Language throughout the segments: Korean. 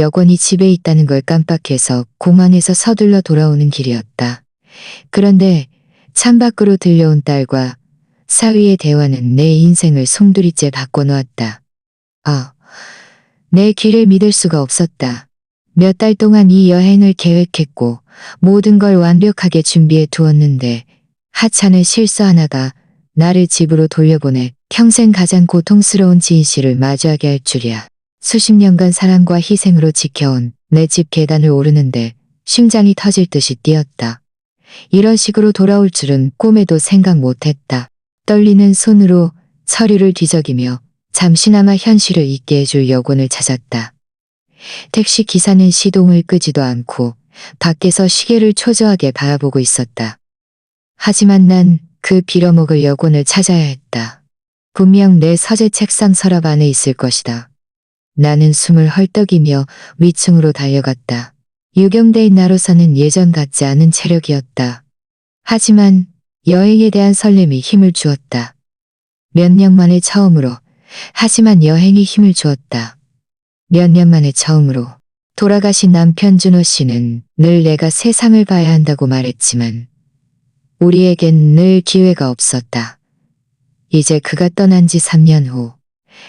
여권이 집에 있다는 걸 깜빡해서 공항에서 서둘러 돌아오는 길이었다. 그런데 창밖으로 들려온 딸과 사위의 대화는 내 인생을 송두리째 바꿔놓았다. 내 귀를 믿을 수가 없었다. 몇 달 동안 이 여행을 계획했고 모든 걸 완벽하게 준비해 두었는데 하찮은 실수 하나가 나를 집으로 돌려보내 평생 가장 고통스러운 진실을 마주하게 할 줄이야. 수십 년간 사랑과 희생으로 지켜온 내 집 계단을 오르는데 심장이 터질 듯이 뛰었다. 이런 식으로 돌아올 줄은 꿈에도 생각 못했다. 떨리는 손으로 서류를 뒤적이며 잠시나마 현실을 잊게 해줄 여권을 찾았다. 택시 기사는 시동을 끄지도 않고 밖에서 시계를 초조하게 바라보고 있었다. 하지만 난 그 빌어먹을 여권을 찾아야 했다. 분명 내 서재 책상 서랍 안에 있을 것이다. 나는 숨을 헐떡이며 위층으로 달려갔다. 유경대인 나로서는 예전 같지 않은 체력이었다. 하지만 여행에 대한 설렘이 힘을 주었다. 몇 년 만에 처음으로, 하지만 여행이 힘을 주었다. 몇 년 만에 처음으로. 돌아가신 남편 준호 씨는 늘 내가 세상을 봐야 한다고 말했지만 우리에겐 늘 기회가 없었다. 이제 그가 떠난 지 3년 후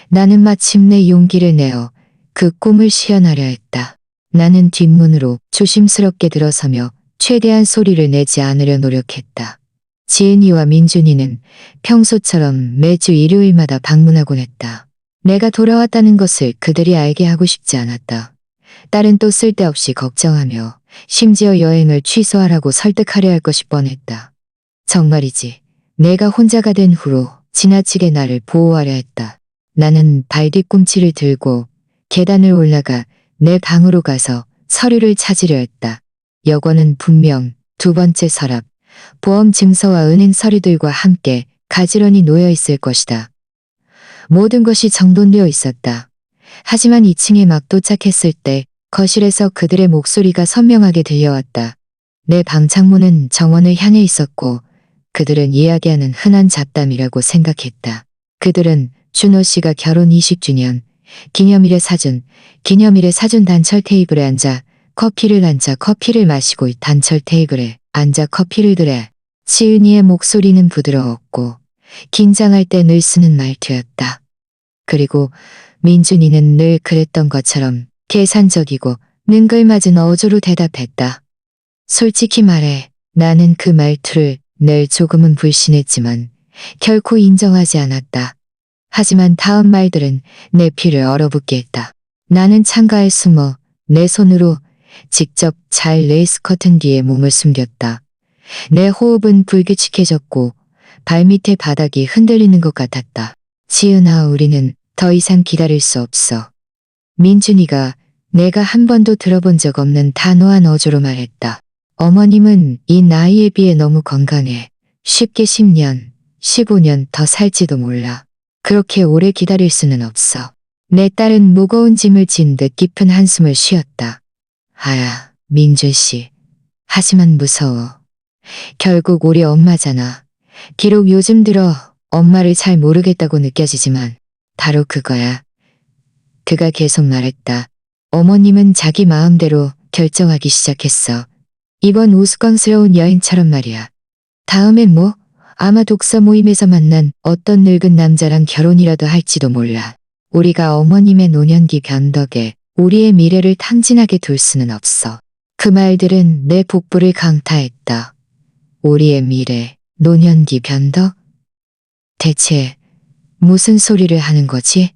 나는 마침내 용기를 내어 그 꿈을 실현하려 했다. 나는 뒷문으로 조심스럽게 들어서며 최대한 소리를 내지 않으려 노력했다. 지은이와 민준이는 평소처럼 매주 일요일마다 방문하곤 했다. 내가 돌아왔다는 것을 그들이 알게 하고 싶지 않았다. 딸은 또 쓸데없이 걱정하며 심지어 여행을 취소하라고 설득하려 할 것이 뻔했다. 정말이지. 내가 혼자가 된 후로 지나치게 나를 보호하려 했다. 나는 발뒤꿈치를 들고 계단을 올라가 내 방으로 가서 서류를 찾으려 했다. 여권은 분명 두 번째 서랍, 보험 증서와 은행 서류들과 함께 가지런히 놓여 있을 것이다. 모든 것이 정돈되어 있었다. 하지만 2층에 막 도착했을 때 거실에서 그들의 목소리가 선명하게 들려왔다. 내 방 창문은 정원을 향해 있었고 그들은 이야기하는 흔한 잡담이라고 생각했다. 그들은 준호 씨가 결혼 20주년, 기념일에 사준 단철 테이블에 앉아 커피를 마시고 단철 테이블에 앉아 커피를 들래. 지은이의 목소리는 부드러웠고 긴장할 때 늘 쓰는 말투였다. 그리고 민준이는 늘 그랬던 것처럼 계산적이고 능글맞은 어조로 대답했다. 솔직히 말해 나는 그 말투를 늘 조금은 불신했지만 결코 인정하지 않았다. 하지만 다음 말들은 내 피를 얼어붙게 했다. 나는 창가에 숨어 내 손으로 직접 잘 레이스 커튼 뒤에 몸을 숨겼다. 내 호흡은 불규칙해졌고 발밑의 바닥이 흔들리는 것 같았다. 지은아, 우리는 더 이상 기다릴 수 없어. 민준이가 내가 한 번도 들어본 적 없는 단호한 어조로 말했다. 어머님은 이 나이에 비해 너무 건강해. 쉽게 10년, 15년 더 살지도 몰라. 그렇게 오래 기다릴 수는 없어. 내 딸은 무거운 짐을 진 듯 깊은 한숨을 쉬었다. 아야, 민준 씨. 하지만 무서워. 결국 우리 엄마잖아. 비록 요즘 들어 엄마를 잘 모르겠다고 느껴지지만 바로 그거야. 그가 계속 말했다. 어머님은 자기 마음대로 결정하기 시작했어. 이번 우스꽝스러운 여행처럼 말이야. 다음엔 뭐? 아마 독서 모임에서 만난 어떤 늙은 남자랑 결혼이라도 할지도 몰라. 우리가 어머님의 노년기 변덕에 우리의 미래를 탕진하게 둘 수는 없어. 그 말들은 내 복부를 강타했다. 우리의 미래, 노년기 변덕? 대체 무슨 소리를 하는 거지?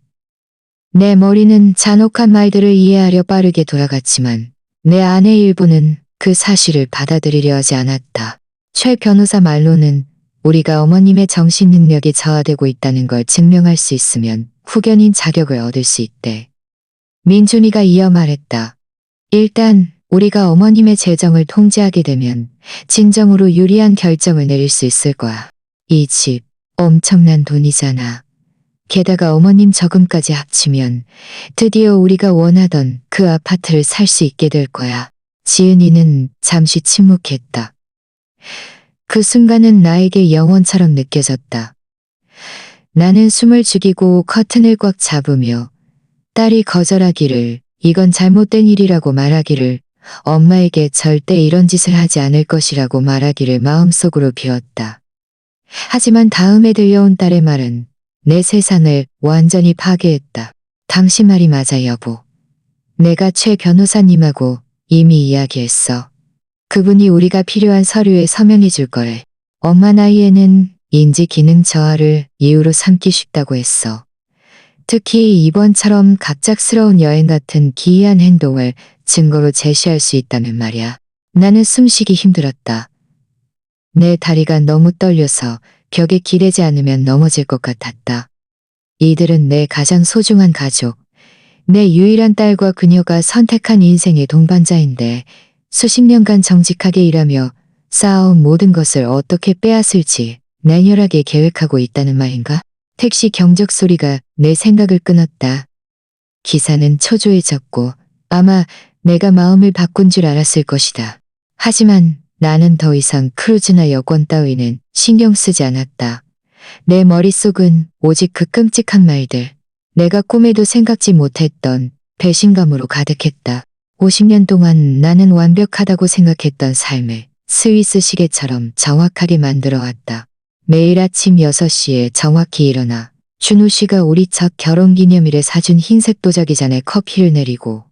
내 머리는 잔혹한 말들을 이해하려 빠르게 돌아갔지만 내 안의 일부는 그 사실을 받아들이려 하지 않았다. 최 변호사 말로는 우리가 어머님의 정신 능력이 저하되고 있다는 걸 증명할 수 있으면 후견인 자격을 얻을 수 있대. 민준이가 이어 말했다. 일단 우리가 어머님의 재정을 통제하게 되면 진정으로 유리한 결정을 내릴 수 있을 거야. 이 집 엄청난 돈이잖아. 게다가 어머님 저금까지 합치면 드디어 우리가 원하던 그 아파트를 살 수 있게 될 거야. 지은이는 잠시 침묵했다. 그 순간은 나에게 영원처럼 느껴졌다. 나는 숨을 죽이고 커튼을 꽉 잡으며 딸이 거절하기를 이건 잘못된 일이라고 말하기를, 엄마에게 절대 이런 짓을 하지 않을 것이라고 말하기를 마음속으로 비웠다. 하지만 다음에 들려온 딸의 말은 내 세상을 완전히 파괴했다. 당신 말이 맞아, 여보. 내가 최 변호사님하고 이미 이야기했어. 그분이 우리가 필요한 서류에 서명해 줄 거래. 엄마 나이에는 인지 기능 저하를 이유로 삼기 쉽다고 했어. 특히 이번처럼 갑작스러운 여행 같은 기이한 행동을 증거로 제시할 수 있다면 말이야. 나는 숨쉬기 힘들었다. 내 다리가 너무 떨려서 벽에 기대지 않으면 넘어질 것 같았다. 이들은 내 가장 소중한 가족, 내 유일한 딸과 그녀가 선택한 인생의 동반자인데 수십 년간 정직하게 일하며 쌓아온 모든 것을 어떻게 빼앗을지 냉혈하게 계획하고 있다는 말인가? 택시 경적 소리가 내 생각을 끊었다. 기사는 초조해졌고 아마 내가 마음을 바꾼 줄 알았을 것이다. 하지만 나는 더 이상 크루즈나 여권 따위는 신경 쓰지 않았다. 내 머릿속은 오직 그 끔찍한 말들, 내가 꿈에도 생각지 못했던 배신감으로 가득했다. 50년 동안 나는 완벽하다고 생각했던 삶을 스위스 시계처럼 정확하게 만들어 왔다. 매일 아침 6시에 정확히 일어나 준호 씨가 우리 첫 결혼기념일에 사준 흰색 도자기잔에 커피를 내리고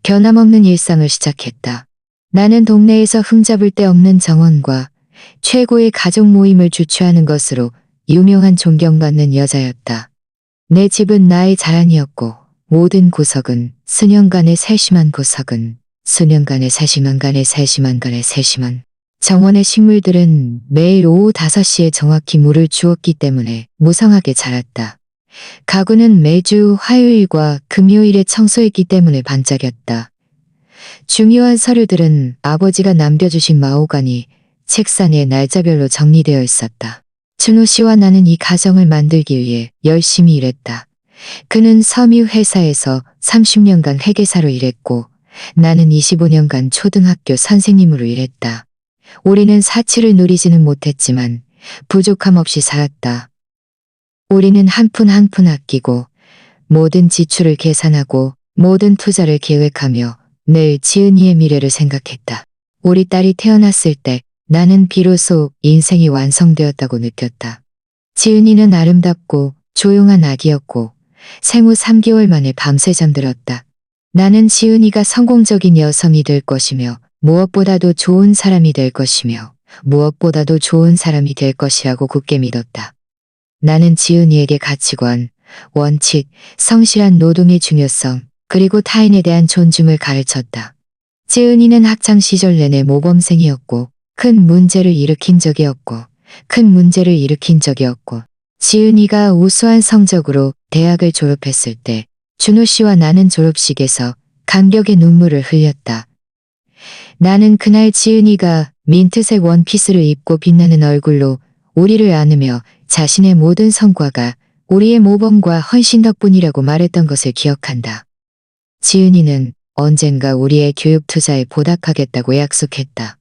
변함없는 일상을 시작했다. 나는 동네에서 흠잡을 데 없는 정원과 최고의 가족 모임을 주최하는 것으로 유명한 존경받는 여자였다. 내 집은 나의 자랑이었고 모든 구석은 수년간의 세심한 구석은 수년간의 세심한 정원의 식물들은 매일 오후 5시에 정확히 물을 주었기 때문에 무성하게 자랐다. 가구는 매주 화요일과 금요일에 청소했기 때문에 반짝였다. 중요한 서류들은 아버지가 남겨주신 마호가니 책상에 날짜별로 정리되어 있었다. 준호 씨와 나는 이 가정을 만들기 위해 열심히 일했다. 그는 섬유 회사에서 30년간 회계사로 일했고 나는 25년간 초등학교 선생님으로 일했다. 우리는 사치를 누리지는 못했지만 부족함 없이 살았다. 우리는 한 푼 한 푼 아끼고 모든 지출을 계산하고 모든 투자를 계획하며 늘 지은이의 미래를 생각했다. 우리 딸이 태어났을 때 나는 비로소 인생이 완성되었다고 느꼈다. 지은이는 아름답고 조용한 아기였고 생후 3개월 만에 밤새 잠들었다. 나는 지은이가 성공적인 여성이 될 것이며 무엇보다도 좋은 사람이 될 것이며 무엇보다도 좋은 사람이 될 것이라고 굳게 믿었다. 나는 지은이에게 가치관, 원칙, 성실한 노동의 중요성, 그리고 타인에 대한 존중을 가르쳤다. 지은이는 학창시절 내내 모범생이었고 큰 문제를 일으킨 적이 없고 지은이가 우수한 성적으로 대학을 졸업했을 때 준호 씨와 나는 졸업식에서 감격의 눈물을 흘렸다. 나는 그날 지은이가 민트색 원피스를 입고 빛나는 얼굴로 우리를 안으며 자신의 모든 성과가 우리의 모범과 헌신 덕분이라고 말했던 것을 기억한다. 지은이는 언젠가 우리의 교육 투자에 보답하겠다고 약속했다.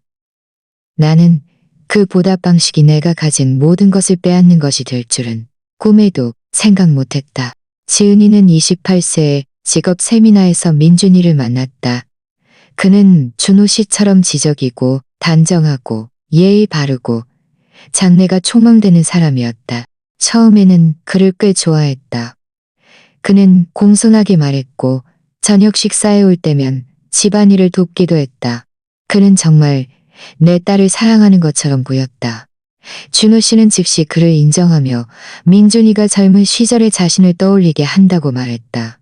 나는 그 보답 방식이 내가 가진 모든 것을 빼앗는 것이 될 줄은 꿈에도 생각 못했다. 지은이는 28세에 직업 세미나에서 민준이를 만났다. 그는 준호 씨처럼 지적이고 단정하고 예의 바르고 장래가 촉망되는 사람이었다. 처음에는 그를 꽤 좋아했다. 그는 공손하게 말했고 저녁 식사에 올 때면 집안일을 돕기도 했다. 그는 정말 내 딸을 사랑하는 것처럼 보였다. 준호 씨는 즉시 그를 인정하며 민준이가 젊은 시절의 자신을 떠올리게 한다고 말했다.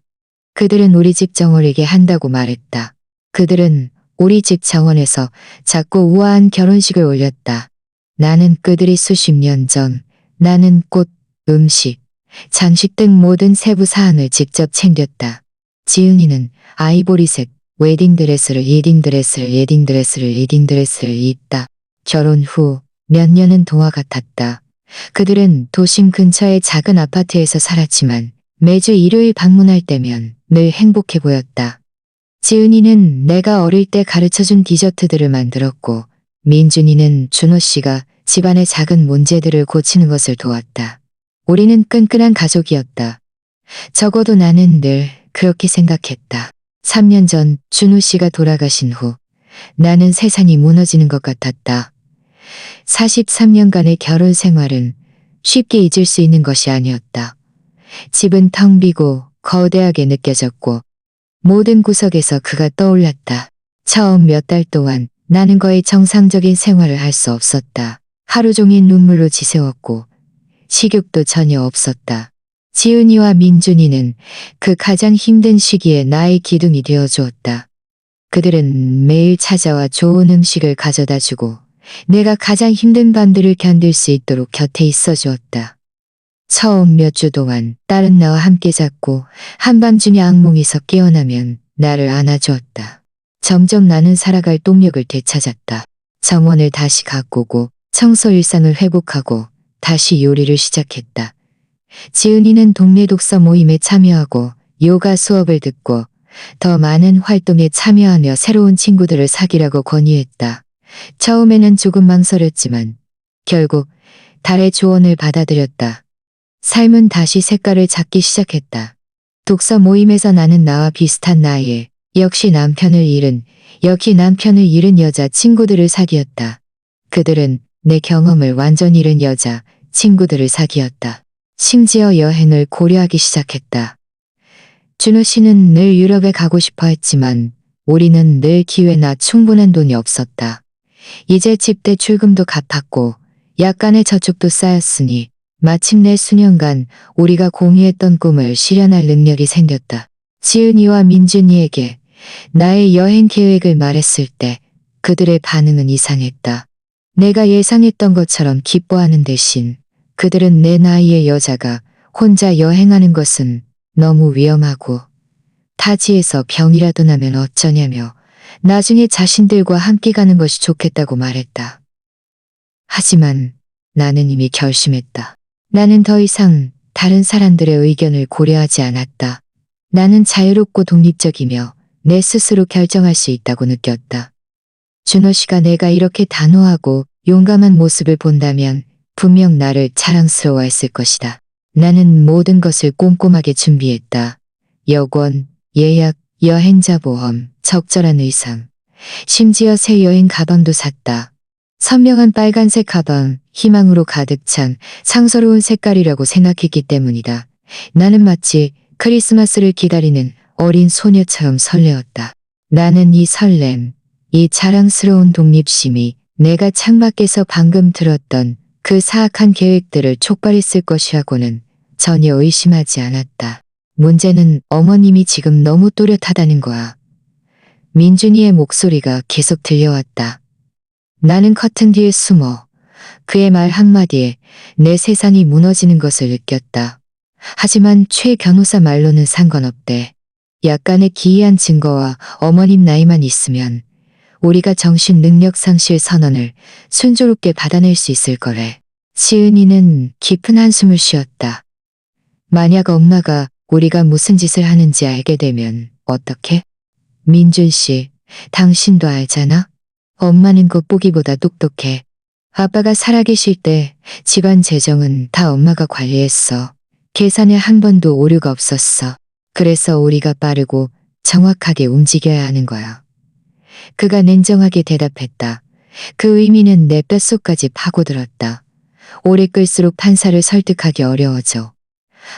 그들은 우리 집 정원이게 한다고 말했다. 그들은 우리 집 정원에서 작고 우아한 결혼식을 올렸다. 나는 그들이 수십 년 전 나는 꽃, 음식, 장식 등 모든 세부 사항을 직접 챙겼다. 지은이는 아이보리색 웨딩드레스를 입다. 결혼 후 몇 년은 동화 같았다. 그들은 도심 근처의 작은 아파트에서 살았지만 매주 일요일 방문할 때면 늘 행복해 보였다. 지은이는 내가 어릴 때 가르쳐준 디저트들을 만들었고 민준이는 준호 씨가 집안의 작은 문제들을 고치는 것을 도왔다. 우리는 끈끈한 가족이었다. 적어도 나는 늘 그렇게 생각했다. 3년 전 준호 씨가 돌아가신 후 나는 세상이 무너지는 것 같았다. 43년간의 결혼 생활은 쉽게 잊을 수 있는 것이 아니었다. 집은 텅 비고 거대하게 느껴졌고 모든 구석에서 그가 떠올랐다. 처음 몇 달 동안 나는 거의 정상적인 생활을 할 수 없었다. 하루 종일 눈물로 지새웠고 식욕도 전혀 없었다. 지은이와 민준이는 그 가장 힘든 시기에 나의 기둥이 되어주었다. 그들은 매일 찾아와 좋은 음식을 가져다 주고 내가 가장 힘든 밤들을 견딜 수 있도록 곁에 있어 주었다. 처음 몇 주 동안 딸은 나와 함께 잤고 한밤중에 악몽에서 깨어나면 나를 안아주었다. 점점 나는 살아갈 동력을 되찾았다. 정원을 다시 가꾸고 청소 일상을 회복하고 다시 요리를 시작했다. 지은이는 동네 독서 모임에 참여하고 요가 수업을 듣고 더 많은 활동에 참여하며 새로운 친구들을 사귀라고 권유했다. 처음에는 조금 망설였지만 결국 달의 조언을 받아들였다. 삶은 다시 색깔을 찾기 시작했다. 독서 모임에서 나는 나와 비슷한 나이에 역시 남편을 잃은 여자 친구들을 사귀었다. 그들은 내 경험을 완전히 잃은 여자 친구들을 사귀었다. 심지어 여행을 고려하기 시작했다. 준호 씨는 늘 유럽에 가고 싶어 했지만 우리는 늘 기회나 충분한 돈이 없었다. 이제 집 대출금도 갚았고 약간의 저축도 쌓였으니 마침내 수년간 우리가 공유했던 꿈을 실현할 능력이 생겼다. 지은이와 민준이에게 나의 여행 계획을 말했을 때 그들의 반응은 이상했다. 내가 예상했던 것처럼 기뻐하는 대신 그들은 내 나이의 여자가 혼자 여행하는 것은 너무 위험하고 타지에서 병이라도 나면 어쩌냐며 나중에 자신들과 함께 가는 것이 좋겠다고 말했다. 하지만 나는 이미 결심했다. 나는 더 이상 다른 사람들의 의견을 고려하지 않았다. 나는 자유롭고 독립적이며 내 스스로 결정할 수 있다고 느꼈다. 준호 씨가 내가 이렇게 단호하고 용감한 모습을 본다면 분명 나를 자랑스러워했을 것이다. 나는 모든 것을 꼼꼼하게 준비했다. 여권, 예약, 여행자 보험, 적절한 의상, 심지어 새 여행 가방도 샀다. 선명한 빨간색 가방, 희망으로 가득 찬 상서로운 색깔이라고 생각했기 때문이다. 나는 마치 크리스마스를 기다리는 어린 소녀처럼 설레었다. 나는 이 설렘, 이 자랑스러운 독립심이 내가 창밖에서 방금 들었던 그 사악한 계획들을 촉발했을 것이라고는 전혀 의심하지 않았다. 문제는 어머님이 지금 너무 또렷하다는 거야. 민준이의 목소리가 계속 들려왔다. 나는 커튼 뒤에 숨어 그의 말 한마디에 내 세상이 무너지는 것을 느꼈다. 하지만 최 변호사 말로는 상관없대. 약간의 기이한 증거와 어머님 나이만 있으면 우리가 정신 능력 상실 선언을 순조롭게 받아낼 수 있을 거래. 지은이는 깊은 한숨을 쉬었다. 만약 엄마가 우리가 무슨 짓을 하는지 알게 되면 어떡해? 민준 씨, 당신도 알잖아? 엄마는 겉보기보다 똑똑해. 아빠가 살아계실 때 집안 재정은 다 엄마가 관리했어. 계산에 한 번도 오류가 없었어. 그래서 우리가 빠르고 정확하게 움직여야 하는 거야. 그가 냉정하게 대답했다. 그 의미는 내 뼛속까지 파고들었다. 오래 끌수록 판사를 설득하기 어려워져.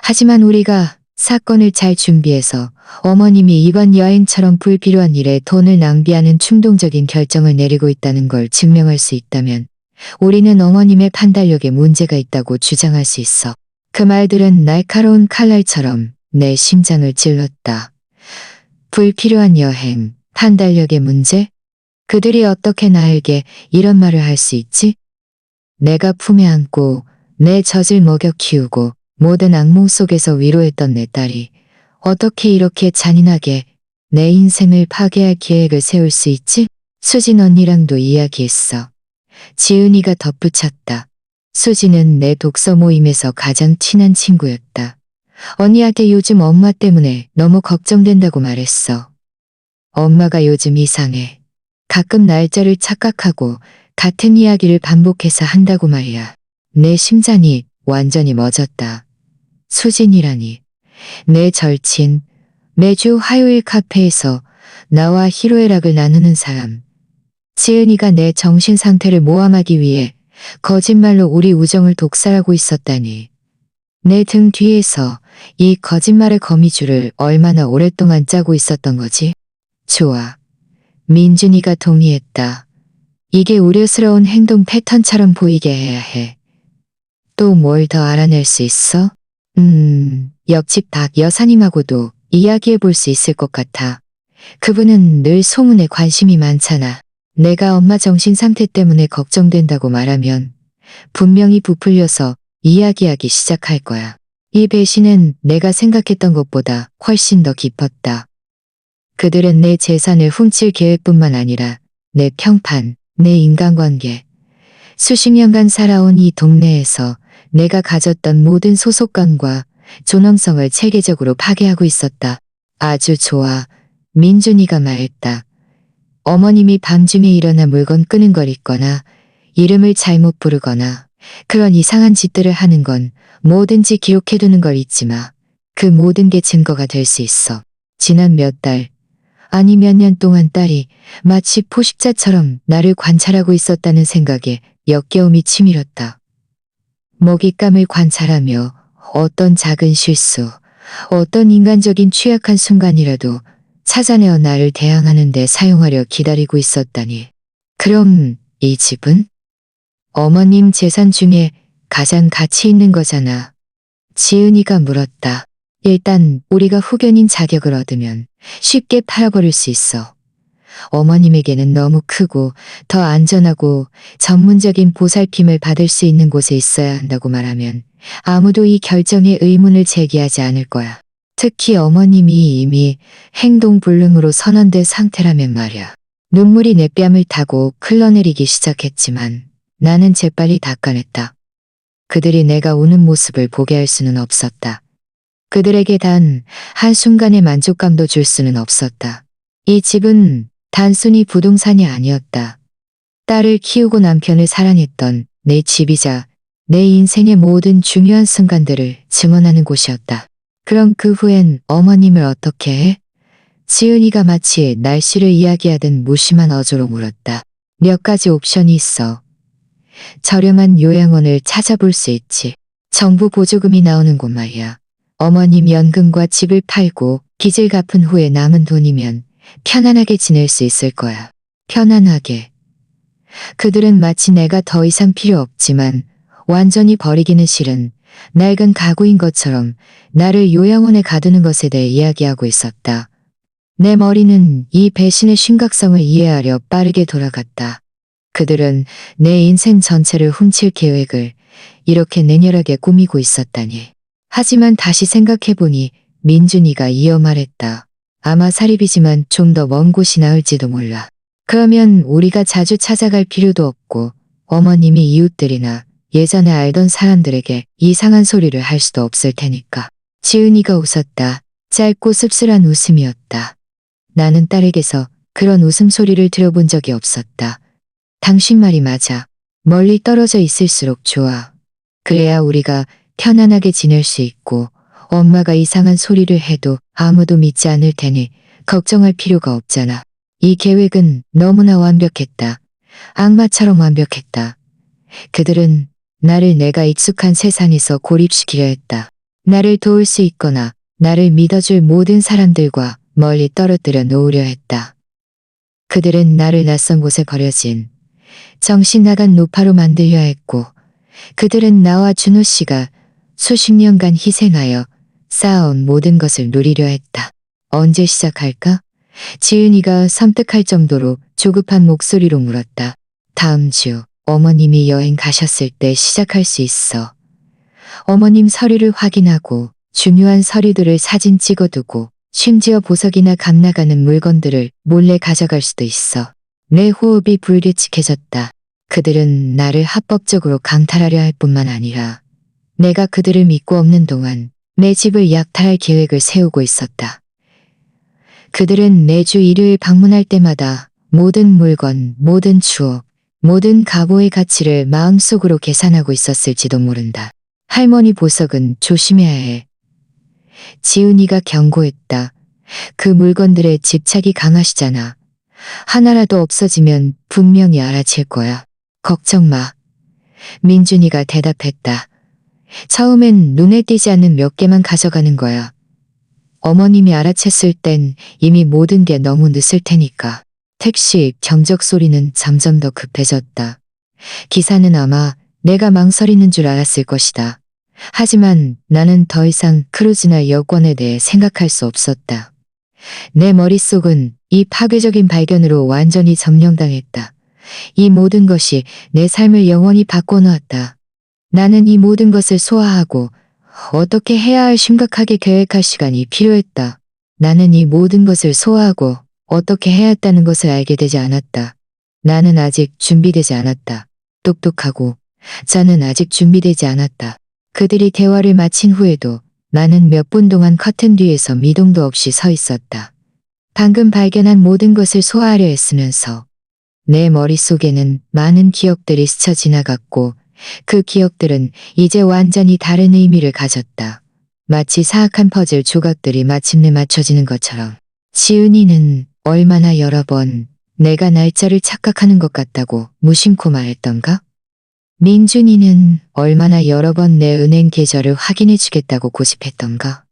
하지만 우리가 사건을 잘 준비해서 어머님이 이번 여행처럼 불필요한 일에 돈을 낭비하는 충동적인 결정을 내리고 있다는 걸 증명할 수 있다면 우리는 어머님의 판단력에 문제가 있다고 주장할 수 있어. 그 말들은 날카로운 칼날처럼 내 심장을 찔렀다. 불필요한 여행, 판단력의 문제? 그들이 어떻게 나에게 이런 말을 할 수 있지? 내가 품에 안고 내 젖을 먹여 키우고 모든 악몽 속에서 위로했던 내 딸이 어떻게 이렇게 잔인하게 내 인생을 파괴할 계획을 세울 수 있지? 수진 언니랑도 이야기했어. 지은이가 덧붙였다. 수진은 내 독서 모임에서 가장 친한 친구였다. 언니한테 요즘 엄마 때문에 너무 걱정된다고 말했어. 엄마가 요즘 이상해. 가끔 날짜를 착각하고 같은 이야기를 반복해서 한다고 말이야. 내 심장이 완전히 멎었다. 수진이라니. 내 절친, 매주 화요일 카페에서 나와 희로애락을 나누는 사람. 지은이가 내 정신 상태를 모함하기 위해 거짓말로 우리 우정을 독살하고 있었다니. 내 등 뒤에서 이 거짓말의 거미줄을 얼마나 오랫동안 짜고 있었던 거지? 좋아. 민준이가 동의했다. 이게 우려스러운 행동 패턴처럼 보이게 해야 해. 또 뭘 더 알아낼 수 있어? 옆집 박 여사님하고도 이야기해 볼 수 있을 것 같아. 그분은 늘 소문에 관심이 많잖아. 내가 엄마 정신 상태 때문에 걱정된다고 말하면 분명히 부풀려서 이야기하기 시작할 거야. 이 배신은 내가 생각했던 것보다 훨씬 더 깊었다. 그들은 내 재산을 훔칠 계획뿐만 아니라 내 평판, 내 인간관계, 수십 년간 살아온 이 동네에서 내가 가졌던 모든 소속감과 존엄성을 체계적으로 파괴하고 있었다. 아주 좋아. 민준이가 말했다. 어머님이 밤중에 일어나 물건 끄는 걸 잊거나 이름을 잘못 부르거나 그런 이상한 짓들을 하는 건 뭐든지 기록해두는 걸 잊지 마. 그 모든 게 증거가 될 수 있어. 지난 몇 달, 아니 몇 년 동안 딸이 마치 포식자처럼 나를 관찰하고 있었다는 생각에 역겨움이 치밀었다. 먹잇감을 관찰하며 어떤 작은 실수, 어떤 인간적인 취약한 순간이라도 찾아내어 나를 대항하는 데 사용하려 기다리고 있었다니. 그럼 이 집은? 어머님 재산 중에 가장 가치 있는 거잖아. 지은이가 물었다. 일단 우리가 후견인 자격을 얻으면 쉽게 팔아버릴 수 있어. 어머님에게는 너무 크고 더 안전하고 전문적인 보살핌을 받을 수 있는 곳에 있어야 한다고 말하면 아무도 이 결정에 의문을 제기하지 않을 거야. 특히 어머님이 이미 행동불능으로 선언된 상태라면 말이야. 눈물이 내 뺨을 타고 흘러내리기 시작했지만 나는 재빨리 닦아냈다. 그들이 내가 우는 모습을 보게 할 수는 없었다. 그들에게 단 한순간의 만족감도 줄 수는 없었다. 이 집은 단순히 부동산이 아니었다. 딸을 키우고 남편을 사랑했던 내 집이자 내 인생의 모든 중요한 순간들을 증언하는 곳이었다. 그럼 그 후엔 어머님을 어떻게 해? 지은이가 마치 날씨를 이야기하듯 무심한 어조로 물었다. 몇 가지 옵션이 있어. 저렴한 요양원을 찾아볼 수 있지. 정부 보조금이 나오는 곳 말이야. 어머님 연금과 집을 팔고 빚을 갚은 후에 남은 돈이면 편안하게 지낼 수 있을 거야. 편안하게. 그들은 마치 내가 더 이상 필요 없지만 완전히 버리기는 싫은 낡은 가구인 것처럼 나를 요양원에 가두는 것에 대해 이야기하고 있었다. 내 머리는 이 배신의 심각성을 이해하려 빠르게 돌아갔다. 그들은 내 인생 전체를 훔칠 계획을 이렇게 냉혈하게 꾸미고 있었다니. 하지만 다시 생각해보니 민준이가 이어 말했다. 아마 사립이지만 좀 더 먼 곳이 나을지도 몰라. 그러면 우리가 자주 찾아갈 필요도 없고 어머님이 이웃들이나 예전에 알던 사람들에게 이상한 소리를 할 수도 없을 테니까. 지은이가 웃었다. 짧고 씁쓸한 웃음이었다. 나는 딸에게서 그런 웃음소리를 들어본 적이 없었다. 당신 말이 맞아. 멀리 떨어져 있을수록 좋아. 그래야 우리가 편안하게 지낼 수 있고 엄마가 이상한 소리를 해도 아무도 믿지 않을 테니 걱정할 필요가 없잖아. 이 계획은 너무나 완벽했다. 악마처럼 완벽했다. 그들은 나를 내가 익숙한 세상에서 고립시키려 했다. 나를 도울 수 있거나 나를 믿어줄 모든 사람들과 멀리 떨어뜨려 놓으려 했다. 그들은 나를 낯선 곳에 버려진 정신 나간 노파로 만들려 했고 그들은 나와 준호 씨가 수십 년간 희생하여 쌓아온 모든 것을 누리려 했다. 언제 시작할까? 지은이가 섬뜩할 정도로 조급한 목소리로 물었다. 다음 주 어머님이 여행 가셨을 때 시작할 수 있어. 어머님 서류를 확인하고 중요한 서류들을 사진 찍어두고 심지어 보석이나 값 나가는 물건들을 몰래 가져갈 수도 있어. 내 호흡이 불규칙해졌다. 그들은 나를 합법적으로 강탈하려 할 뿐만 아니라 내가 그들을 믿고 없는 동안 내 집을 약탈할 계획을 세우고 있었다. 그들은 매주 일요일 방문할 때마다 모든 물건, 모든 추억, 모든 가보의 가치를 마음속으로 계산하고 있었을지도 모른다. 할머니 보석은 조심해야 해. 지은이가 경고했다. 그 물건들에 집착이 강하시잖아. 하나라도 없어지면 분명히 알아챌 거야. 걱정 마. 민준이가 대답했다. 처음엔 눈에 띄지 않는 몇 개만 가져가는 거야. 어머님이 알아챘을 땐 이미 모든 게 너무 늦을 테니까. 택시 경적 소리는 점점 더 급해졌다. 기사는 아마 내가 망설이는 줄 알았을 것이다. 하지만 나는 더 이상 크루즈나 여권에 대해 생각할 수 없었다. 내 머릿속은 이 파괴적인 발견으로 완전히 점령당했다. 이 모든 것이 내 삶을 영원히 바꿔놓았다. 나는 이 모든 것을 소화하고 어떻게 해야 할 심각하게 계획할 시간이 필요했다. 나는 이 모든 것을 소화하고 어떻게 해야 했다는 것을 알게 되지 않았다. 나는 아직 준비되지 않았다. 똑똑하고 저는 아직 준비되지 않았다. 그들이 대화를 마친 후에도 나는 몇 분 동안 커튼 뒤에서 미동도 없이 서 있었다. 방금 발견한 모든 것을 소화하려 애쓰면서 내 머릿속에는 많은 기억들이 스쳐 지나갔고 그 기억들은 이제 완전히 다른 의미를 가졌다. 마치 사악한 퍼즐 조각들이 마침내 맞춰지는 것처럼. 지은이는 얼마나 여러 번 내가 날짜를 착각하는 것 같다고 무심코 말했던가? 민준이는 얼마나 여러 번 내 은행 계좌를 확인해 주겠다고 고집했던가?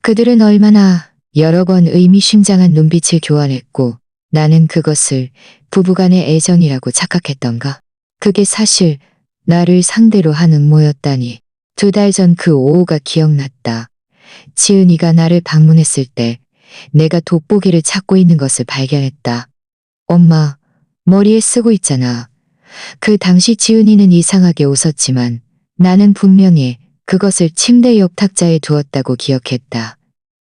그들은 얼마나 여러 번 의미심장한 눈빛을 교환했고 나는 그것을 부부간의 애정이라고 착각했던가? 그게 사실 나를 상대로 한 음모였다니. 2달 전 그 오후가 기억났다. 지은이가 나를 방문했을 때 내가 돋보기를 찾고 있는 것을 발견했다. 엄마, 머리에 쓰고 있잖아. 그 당시 지은이는 이상하게 웃었지만 나는 분명히 그것을 침대 옆 탁자에 두었다고 기억했다.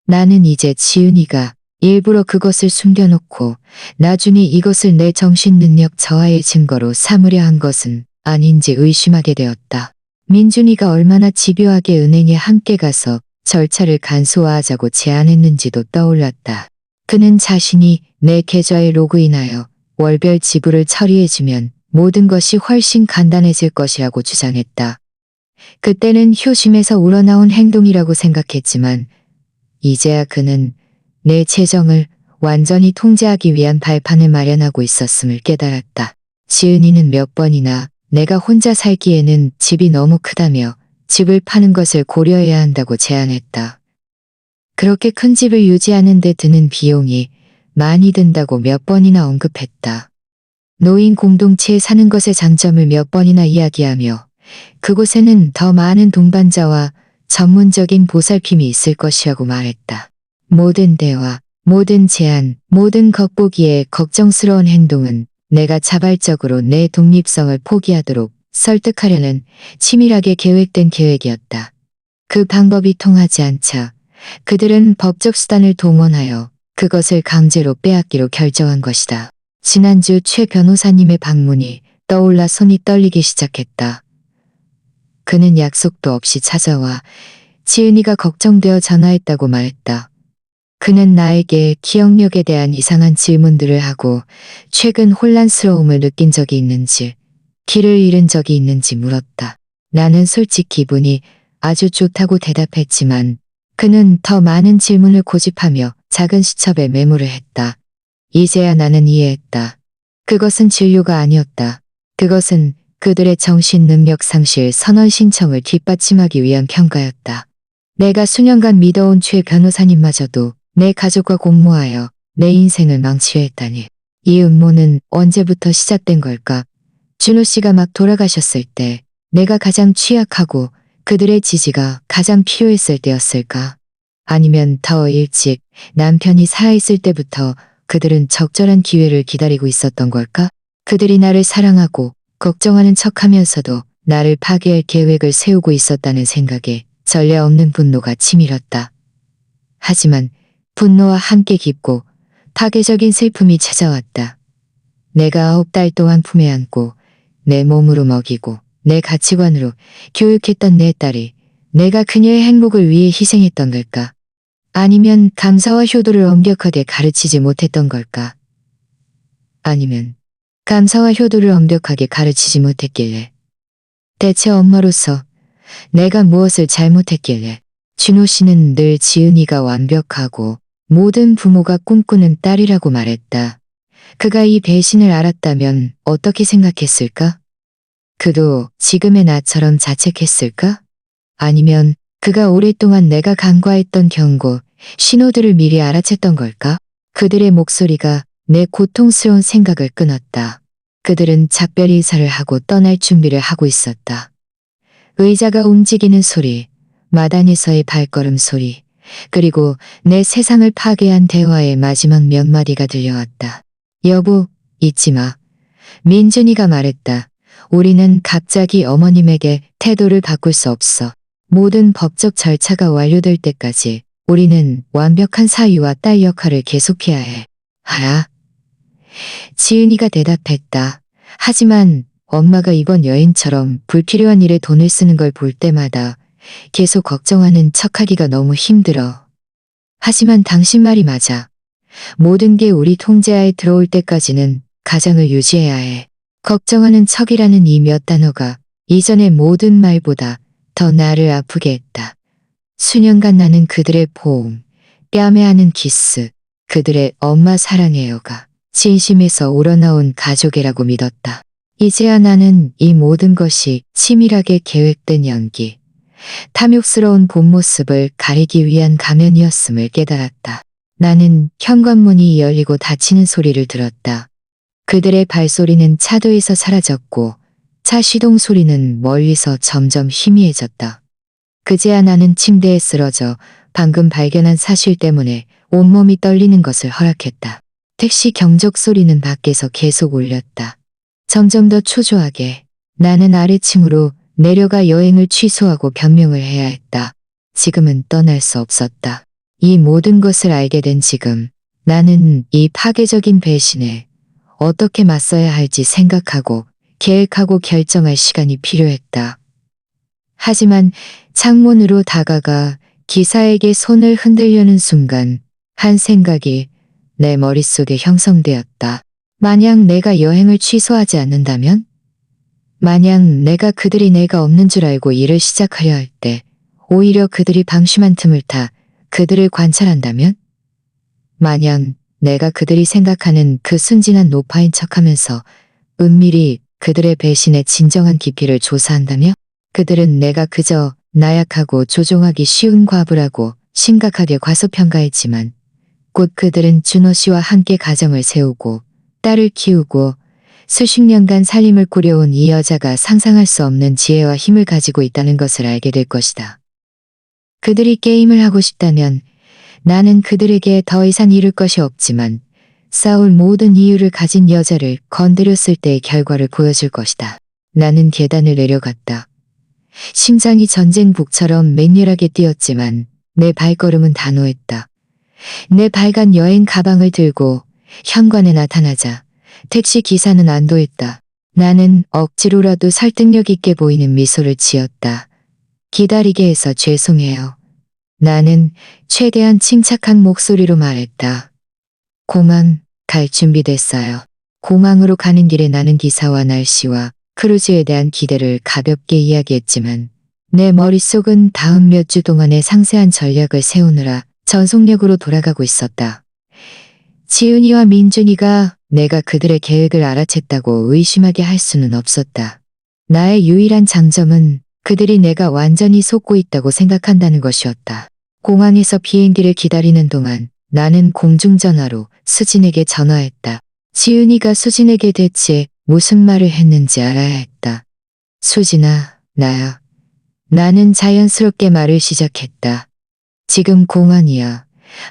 나는 이제 지은이가 일부러 그것을 숨겨놓고 나중에 이것을 내 정신능력 저하의 증거로 삼으려 한 것은 아닌지 의심하게 되었다. 민준이가 얼마나 집요하게 은행에 함께 가서 절차를 간소화하자고 제안했는지도 떠올랐다. 그는 자신이 내 계좌에 로그인하여 월별 지불을 처리해주면 모든 것이 훨씬 간단해질 것이라고 주장했다. 그때는 효심에서 우러나온 행동이라고 생각했지만 이제야 그는 내 재정을 완전히 통제하기 위한 발판을 마련하고 있었음을 깨달았다. 지은이는 몇 번이나 내가 혼자 살기에는 집이 너무 크다며 집을 파는 것을 고려해야 한다고 제안했다. 그렇게 큰 집을 유지하는 데 드는 비용이 많이 든다고 몇 번이나 언급했다. 노인 공동체에 사는 것의 장점을 몇 번이나 이야기하며 그곳에는 더 많은 동반자와 전문적인 보살핌이 있을 것이라고 말했다. 모든 대화, 모든 제안, 모든 겉보기에 걱정스러운 행동은 내가 자발적으로 내 독립성을 포기하도록 설득하려는 치밀하게 계획된 계획이었다. 그 방법이 통하지 않자 그들은 법적 수단을 동원하여 그것을 강제로 빼앗기로 결정한 것이다. 지난주 최 변호사님의 방문이 떠올라 손이 떨리기 시작했다. 그는 약속도 없이 찾아와 지은이가 걱정되어 전화했다고 말했다. 그는 나에게 기억력에 대한 이상한 질문들을 하고 최근 혼란스러움을 느낀 적이 있는지, 길을 잃은 적이 있는지 물었다. 나는 솔직히 기분이 아주 좋다고 대답했지만 그는 더 많은 질문을 고집하며 작은 시첩에 메모를 했다. 이제야 나는 이해했다. 그것은 진료가 아니었다. 그것은 그들의 정신 능력 상실 선언 신청을 뒷받침하기 위한 평가였다. 내가 수년간 믿어온 최 변호사님마저도 내 가족과 공모하여 내 인생을 망치려 했다니. 이 음모는 언제부터 시작된 걸까? 준호 씨가 막 돌아가셨을 때 내가 가장 취약하고 그들의 지지가 가장 필요했을 때였을까? 아니면 더 일찍 남편이 살아있을 때부터 그들은 적절한 기회를 기다리고 있었던 걸까? 그들이 나를 사랑하고 걱정하는 척하면서도 나를 파괴할 계획을 세우고 있었다는 생각에 전례 없는 분노가 치밀었다. 하지만 분노와 함께 깊고 파괴적인 슬픔이 찾아왔다. 내가 9달 동안 품에 안고 내 몸으로 먹이고 내 가치관으로 교육했던 내 딸이 내가 그녀의 행복을 위해 희생했던 걸까? 아니면 감사와 효도를 엄격하게 가르치지 못했던 걸까? 아니면 감사와 효도를 엄격하게 가르치지 못했길래 대체 엄마로서 내가 무엇을 잘못했길래 준호 씨는 늘 지은이가 완벽하고 모든 부모가 꿈꾸는 딸이라고 말했다. 그가 이 배신을 알았다면 어떻게 생각했을까? 그도 지금의 나처럼 자책했을까? 아니면 그가 오랫동안 내가 간과했던 경고, 신호들을 미리 알아챘던 걸까? 그들의 목소리가 내 고통스러운 생각을 끊었다. 그들은 작별 인사를 하고 떠날 준비를 하고 있었다. 의자가 움직이는 소리, 마당에서의 발걸음 소리, 그리고 내 세상을 파괴한 대화의 마지막 몇 마디가 들려왔다. 여보, 잊지 마. 민준이가 말했다. 우리는 갑자기 어머님에게 태도를 바꿀 수 없어. 모든 법적 절차가 완료될 때까지 우리는 완벽한 사위와 딸 역할을 계속해야 해. 알아? 지은이가 대답했다. 하지만 엄마가 이번 여행처럼 불필요한 일에 돈을 쓰는 걸 볼 때마다 계속 걱정하는 척하기가 너무 힘들어. 하지만 당신 말이 맞아. 모든 게 우리 통제하에 들어올 때까지는 가정을 유지해야 해. 걱정하는 척이라는 이 몇 단어가 이전의 모든 말보다 더 나를 아프게 했다. 수년간 나는 그들의 포옹, 뺨에 하는 키스, 그들의 엄마 사랑해요가 진심에서 우러나온 가족이라고 믿었다. 이제야 나는 이 모든 것이 치밀하게 계획된 연기, 탐욕스러운 본 모습을 가리기 위한 가면이었음을 깨달았다. 나는 현관문이 열리고 닫히는 소리를 들었다. 그들의 발소리는 차도에서 사라졌고 차 시동 소리는 멀리서 점점 희미해졌다. 그제야 나는 침대에 쓰러져 방금 발견한 사실 때문에 온몸이 떨리는 것을 허락했다. 택시 경적 소리는 밖에서 계속 울렸다. 점점 더 초조하게 나는 아래층으로 내려가 여행을 취소하고 변명을 해야 했다. 지금은 떠날 수 없었다. 이 모든 것을 알게 된 지금 나는 이 파괴적인 배신에 어떻게 맞서야 할지 생각하고 계획하고 결정할 시간이 필요했다. 하지만 창문으로 다가가 기사에게 손을 흔들려는 순간 한 생각이 내 머릿속에 형성되었다. 만약 내가 여행을 취소하지 않는다면? 만약 내가 그들이 내가 없는 줄 알고 일을 시작하려 할 때 오히려 그들이 방심한 틈을 타 그들을 관찰한다면? 만약 내가 그들이 생각하는 그 순진한 노파인 척하면서 은밀히 그들의 배신의 진정한 깊이를 조사한다면? 그들은 내가 그저 나약하고 조종하기 쉬운 과부라고 심각하게 과소평가했지만 곧 그들은 준호 씨와 함께 가정을 세우고 딸을 키우고 수십 년간 살림을 꾸려온 이 여자가 상상할 수 없는 지혜와 힘을 가지고 있다는 것을 알게 될 것이다. 그들이 게임을 하고 싶다면 나는 그들에게 더 이상 이룰 것이 없지만 싸울 모든 이유를 가진 여자를 건드렸을 때의 결과를 보여줄 것이다. 나는 계단을 내려갔다. 심장이 전쟁복처럼 맹렬하게 뛰었지만 내 발걸음은 단호했다. 내 빨간 여행 가방을 들고 현관에 나타나자 택시 기사는 안도했다. 나는 억지로라도 설득력 있게 보이는 미소를 지었다. 기다리게 해서 죄송해요. 나는 최대한 침착한 목소리로 말했다. 공항 갈 준비됐어요. 공항으로 가는 길에 나는 기사와 날씨와 크루즈에 대한 기대를 가볍게 이야기했지만 내 머릿속은 다음 몇 주 동안의 상세한 전략을 세우느라 전속력으로 돌아가고 있었다. 지은이와 민준이가 내가 그들의 계획을 알아챘다고 의심하게 할 수는 없었다. 나의 유일한 장점은 그들이 내가 완전히 속고 있다고 생각한다는 것이었다. 공항에서 비행기를 기다리는 동안 나는 공중전화로 수진에게 전화했다. 지은이가 수진에게 대체 무슨 말을 했는지 알아야 했다. 수진아, 나야. 나는 자연스럽게 말을 시작했다. 지금 공항이야.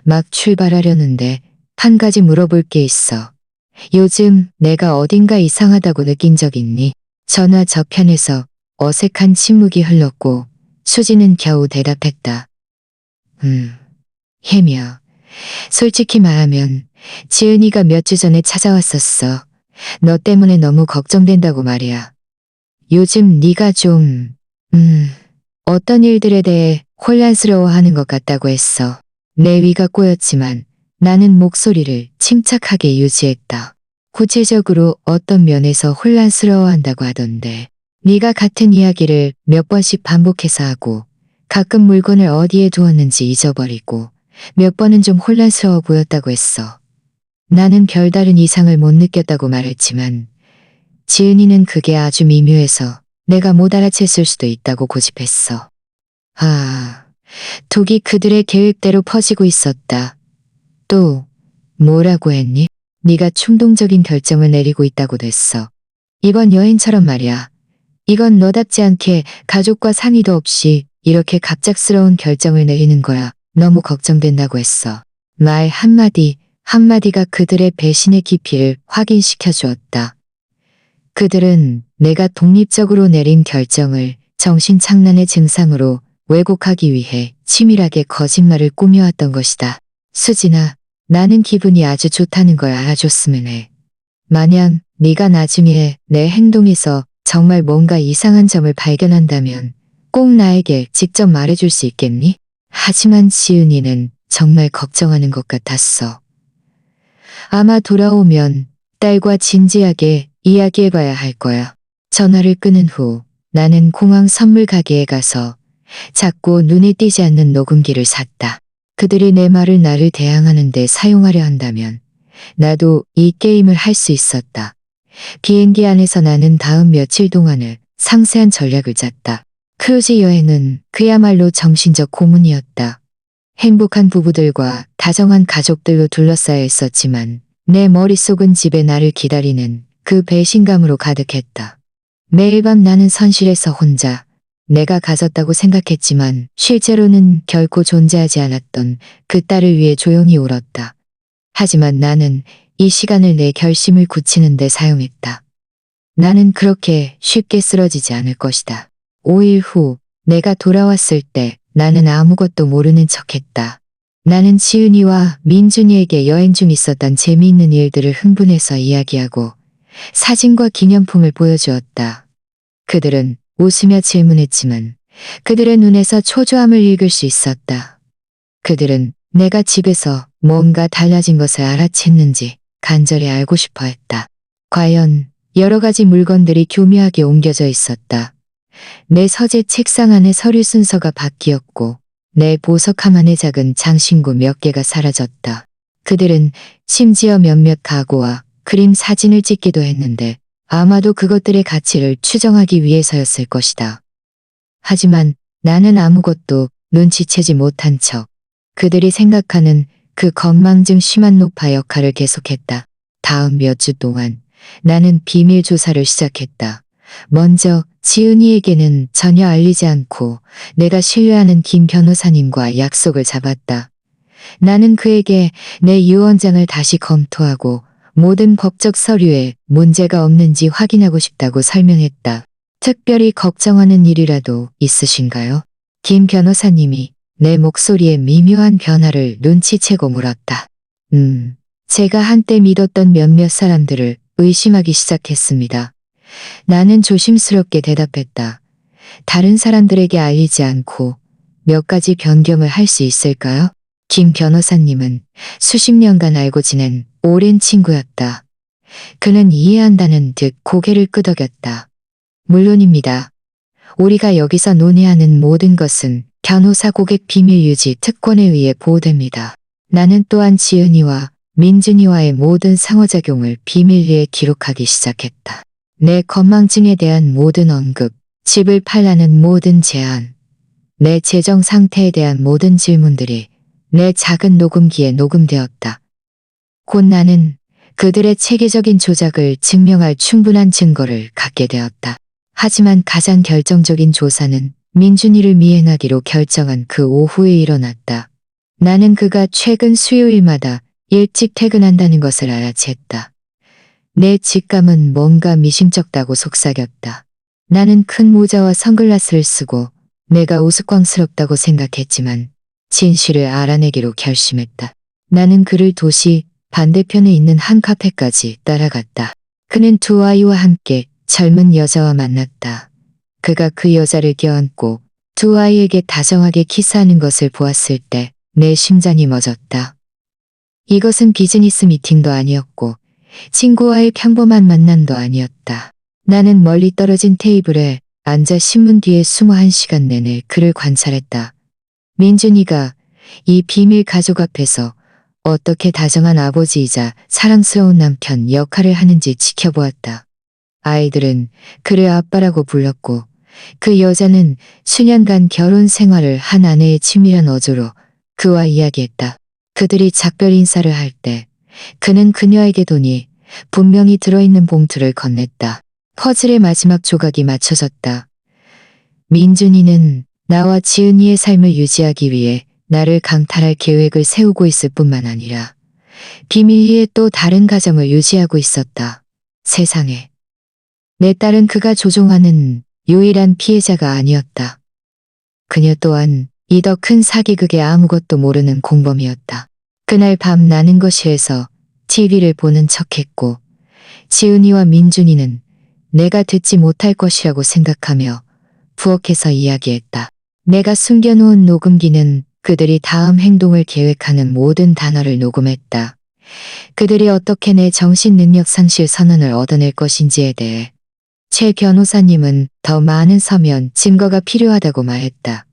막 출발하려는데 한 가지 물어볼 게 있어. 요즘 내가 어딘가 이상하다고 느낀 적 있니? 전화 저편에서 어색한 침묵이 흘렀고 수지는 겨우 대답했다. 혜미야. 솔직히 말하면 지은이가 몇 주 전에 찾아왔었어. 너 때문에 너무 걱정된다고 말이야. 요즘 네가 좀 어떤 일들에 대해 혼란스러워하는 것 같다고 했어. 내 위가 꼬였지만 나는 목소리를 침착하게 유지했다. 구체적으로 어떤 면에서 혼란스러워한다고 하던데. 네가 같은 이야기를 몇 번씩 반복해서 하고 가끔 물건을 어디에 두었는지 잊어버리고 몇 번은 좀 혼란스러워 보였다고 했어. 나는 별다른 이상을 못 느꼈다고 말했지만 지은이는 그게 아주 미묘해서 내가 못 알아챘을 수도 있다고 고집했어. 아, 독이 그들의 계획대로 퍼지고 있었다. 또 뭐라고 했니? 네가 충동적인 결정을 내리고 있다고도 했어. 이번 여행처럼 말이야. 이건 너답지 않게 가족과 상의도 없이 이렇게 갑작스러운 결정을 내리는 거야. 너무 걱정된다고 했어. 말 한마디 한마디가 그들의 배신의 깊이를 확인시켜 주었다. 그들은 내가 독립적으로 내린 결정을 정신착란의 증상으로 왜곡하기 위해 치밀하게 거짓말을 꾸며왔던 것이다. 수진아, 나는 기분이 아주 좋다는 걸 알아줬으면 해. 만약 네가 나중에 내 행동에서 정말 뭔가 이상한 점을 발견한다면 꼭 나에게 직접 말해줄 수 있겠니? 하지만 지은이는 정말 걱정하는 것 같았어. 아마 돌아오면 딸과 진지하게 이야기해봐야 할 거야. 전화를 끊은 후 나는 공항 선물 가게에 가서 작고 눈에 띄지 않는 녹음기를 샀다. 그들이 내 말을 나를 대항하는데 사용하려 한다면 나도 이 게임을 할 수 있었다. 비행기 안에서 나는 다음 며칠 동안을 상세한 전략을 짰다. 크루즈 여행은 그야말로 정신적 고문이었다. 행복한 부부들과 다정한 가족들로 둘러싸여 있었지만 내 머릿속은 집에 나를 기다리는 그 배신감으로 가득했다. 매일 밤 나는 선실에서 혼자 내가 가졌다고 생각했지만 실제로는 결코 존재하지 않았던 그 딸을 위해 조용히 울었다. 하지만 나는 이 시간을 내 결심을 굳히는 데 사용했다. 나는 그렇게 쉽게 쓰러지지 않을 것이다. 5일 후 내가 돌아왔을 때 나는 아무것도 모르는 척했다. 나는 지은이와 민준이에게 여행 중 있었던 재미있는 일들을 흥분해서 이야기하고 사진과 기념품을 보여주었다. 그들은 웃으며 질문했지만 그들의 눈에서 초조함을 읽을 수 있었다. 그들은 내가 집에서 뭔가 달라진 것을 알아챘는지 간절히 알고 싶어 했다. 과연 여러 가지 물건들이 교묘하게 옮겨져 있었다. 내 서재 책상 안에 서류 순서가 바뀌었고 내 보석함 안에 작은 장신구 몇 개가 사라졌다. 그들은 심지어 몇몇 가구와 그림 사진을 찍기도 했는데 아마도 그것들의 가치를 추정하기 위해서였을 것이다. 하지만 나는 아무것도 눈치채지 못한 척 그들이 생각하는 그 건망증 심한 노파 역할을 계속했다. 다음 몇 주 동안 나는 비밀 조사를 시작했다. 먼저 지은이에게는 전혀 알리지 않고 내가 신뢰하는 김 변호사님과 약속을 잡았다. 나는 그에게 내 유언장을 다시 검토하고 모든 법적 서류에 문제가 없는지 확인하고 싶다고 설명했다. 특별히 걱정하는 일이라도 있으신가요? 김 변호사님이 내 목소리에 미묘한 변화를 눈치채고 물었다. 제가 한때 믿었던 몇몇 사람들을 의심하기 시작했습니다. 나는 조심스럽게 대답했다. 다른 사람들에게 알리지 않고 몇 가지 변경을 할 수 있을까요? 김 변호사님은 수십 년간 알고 지낸 오랜 친구였다. 그는 이해한다는 듯 고개를 끄덕였다. 물론입니다. 우리가 여기서 논의하는 모든 것은 변호사 고객 비밀 유지 특권에 의해 보호됩니다. 나는 또한 지은이와 민준이와의 모든 상호작용을 비밀리에 기록하기 시작했다. 내 건망증에 대한 모든 언급, 집을 팔라는 모든 제안, 내 재정 상태에 대한 모든 질문들이 내 작은 녹음기에 녹음되었다. 곧 나는 그들의 체계적인 조작을 증명할 충분한 증거를 갖게 되었다. 하지만 가장 결정적인 조사는 민준이를 미행하기로 결정한 그 오후에 일어났다. 나는 그가 최근 수요일마다 일찍 퇴근한다는 것을 알아챘다. 내 직감은 뭔가 미심쩍다고 속삭였다. 나는 큰 모자와 선글라스를 쓰고 내가 우스꽝스럽다고 생각했지만 진실을 알아내기로 결심했다. 나는 그를 도시 반대편에 있는 한 카페까지 따라갔다. 그는 두 아이와 함께 젊은 여자와 만났다. 그가 그 여자를 껴안고 두 아이에게 다정하게 키스하는 것을 보았을 때 내 심장이 멎었다. 이것은 비즈니스 미팅도 아니었고 친구와의 평범한 만남도 아니었다. 나는 멀리 떨어진 테이블에 앉아 신문 뒤에 숨어 1시간 내내 그를 관찰했다. 민준이가 이 비밀 가족 앞에서 어떻게 다정한 아버지이자 사랑스러운 남편 역할을 하는지 지켜보았다. 아이들은 그를 아빠라고 불렀고 그 여자는 수년간 결혼 생활을 한 아내의 친밀한 어조로 그와 이야기했다. 그들이 작별 인사를 할 때 그는 그녀에게 돈이 분명히 들어있는 봉투를 건넸다. 퍼즐의 마지막 조각이 맞춰졌다. 민준이는 나와 지은이의 삶을 유지하기 위해 나를 강탈할 계획을 세우고 있을 뿐만 아니라 비밀리에 또 다른 가정을 유지하고 있었다. 세상에. 내 딸은 그가 조종하는 유일한 피해자가 아니었다. 그녀 또한 이 더 큰 사기극의 아무것도 모르는 공범이었다. 그날 밤 나는 거실에서 TV를 보는 척했고 지은이와 민준이는 내가 듣지 못할 것이라고 생각하며 부엌에서 이야기했다. 내가 숨겨놓은 녹음기는 그들이 다음 행동을 계획하는 모든 단어를 녹음했다. 그들이 어떻게 내 정신능력 상실 선언을 얻어낼 것인지에 대해 최 변호사님은 더 많은 서면 증거가 필요하다고 말했다.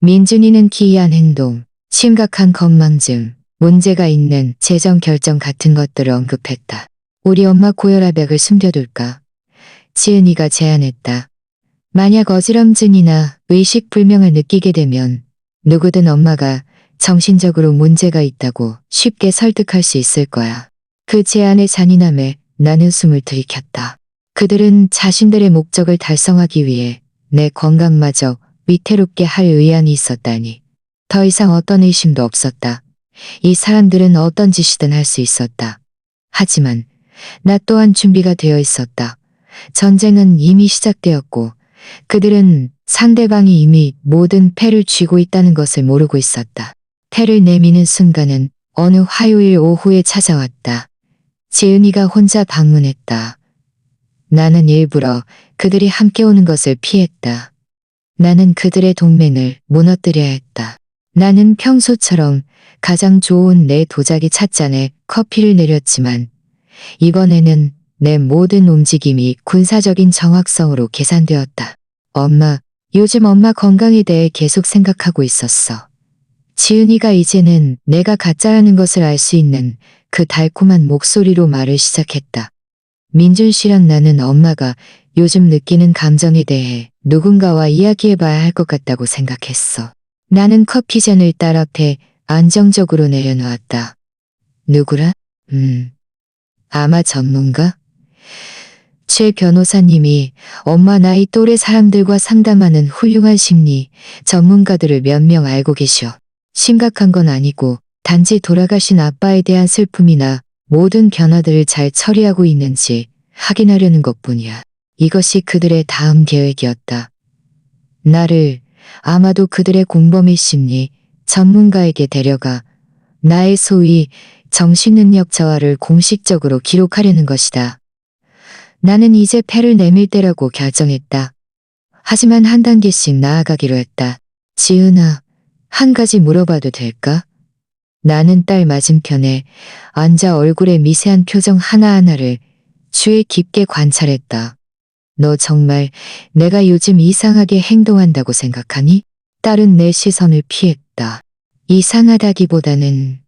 민준이는 기이한 행동, 심각한 건망증, 문제가 있는 재정 결정 같은 것들을 언급했다. 우리 엄마 고혈압약을 숨겨둘까? 지은이가 제안했다. 만약 어지럼증이나 의식불명을 느끼게 되면 누구든 엄마가 정신적으로 문제가 있다고 쉽게 설득할 수 있을 거야. 그 제안의 잔인함에 나는 숨을 들이켰다. 그들은 자신들의 목적을 달성하기 위해 내 건강마저 위태롭게 할 의향이 있었다니. 더 이상 어떤 의심도 없었다. 이 사람들은 어떤 짓이든 할 수 있었다. 하지만 나 또한 준비가 되어 있었다. 전쟁은 이미 시작되었고 그들은 상대방이 이미 모든 패를 쥐고 있다는 것을 모르고 있었다. 패를 내미는 순간은 어느 화요일 오후에 찾아왔다. 지은이가 혼자 방문했다. 나는 일부러 그들이 함께 오는 것을 피했다. 나는 그들의 동맹을 무너뜨려야 했다. 나는 평소처럼 가장 좋은 내 도자기 찻잔에 커피를 내렸지만 이번에는 내 모든 움직임이 군사적인 정확성으로 계산되었다. 엄마, 요즘 엄마 건강에 대해 계속 생각하고 있었어. 지은이가 이제는 내가 가짜라는 것을 알 수 있는 그 달콤한 목소리로 말을 시작했다. 민준 씨랑 나는 엄마가 요즘 느끼는 감정에 대해 누군가와 이야기해봐야 할 것 같다고 생각했어. 나는 커피잔을 딸 앞에 안정적으로 내려놓았다. 누구라? 아마 전문가? 최 변호사님이 엄마 나이 또래 사람들과 상담하는 훌륭한 심리 전문가들을 몇 명 알고 계셔. 심각한 건 아니고 단지 돌아가신 아빠에 대한 슬픔이나 모든 변화들을 잘 처리하고 있는지 확인하려는 것뿐이야. 이것이 그들의 다음 계획이었다. 나를 아마도 그들의 공범의 심리 전문가에게 데려가 나의 소위 정신능력 저하를 공식적으로 기록하려는 것이다. 나는 이제 패를 내밀 때라고 결정했다. 하지만 한 단계씩 나아가기로 했다. 지은아, 한 가지 물어봐도 될까? 나는 딸 맞은편에 앉아 얼굴의 미세한 표정 하나하나를 주의 깊게 관찰했다. 너 정말 내가 요즘 이상하게 행동한다고 생각하니? 딸은 내 시선을 피했다. 이상하다기보다는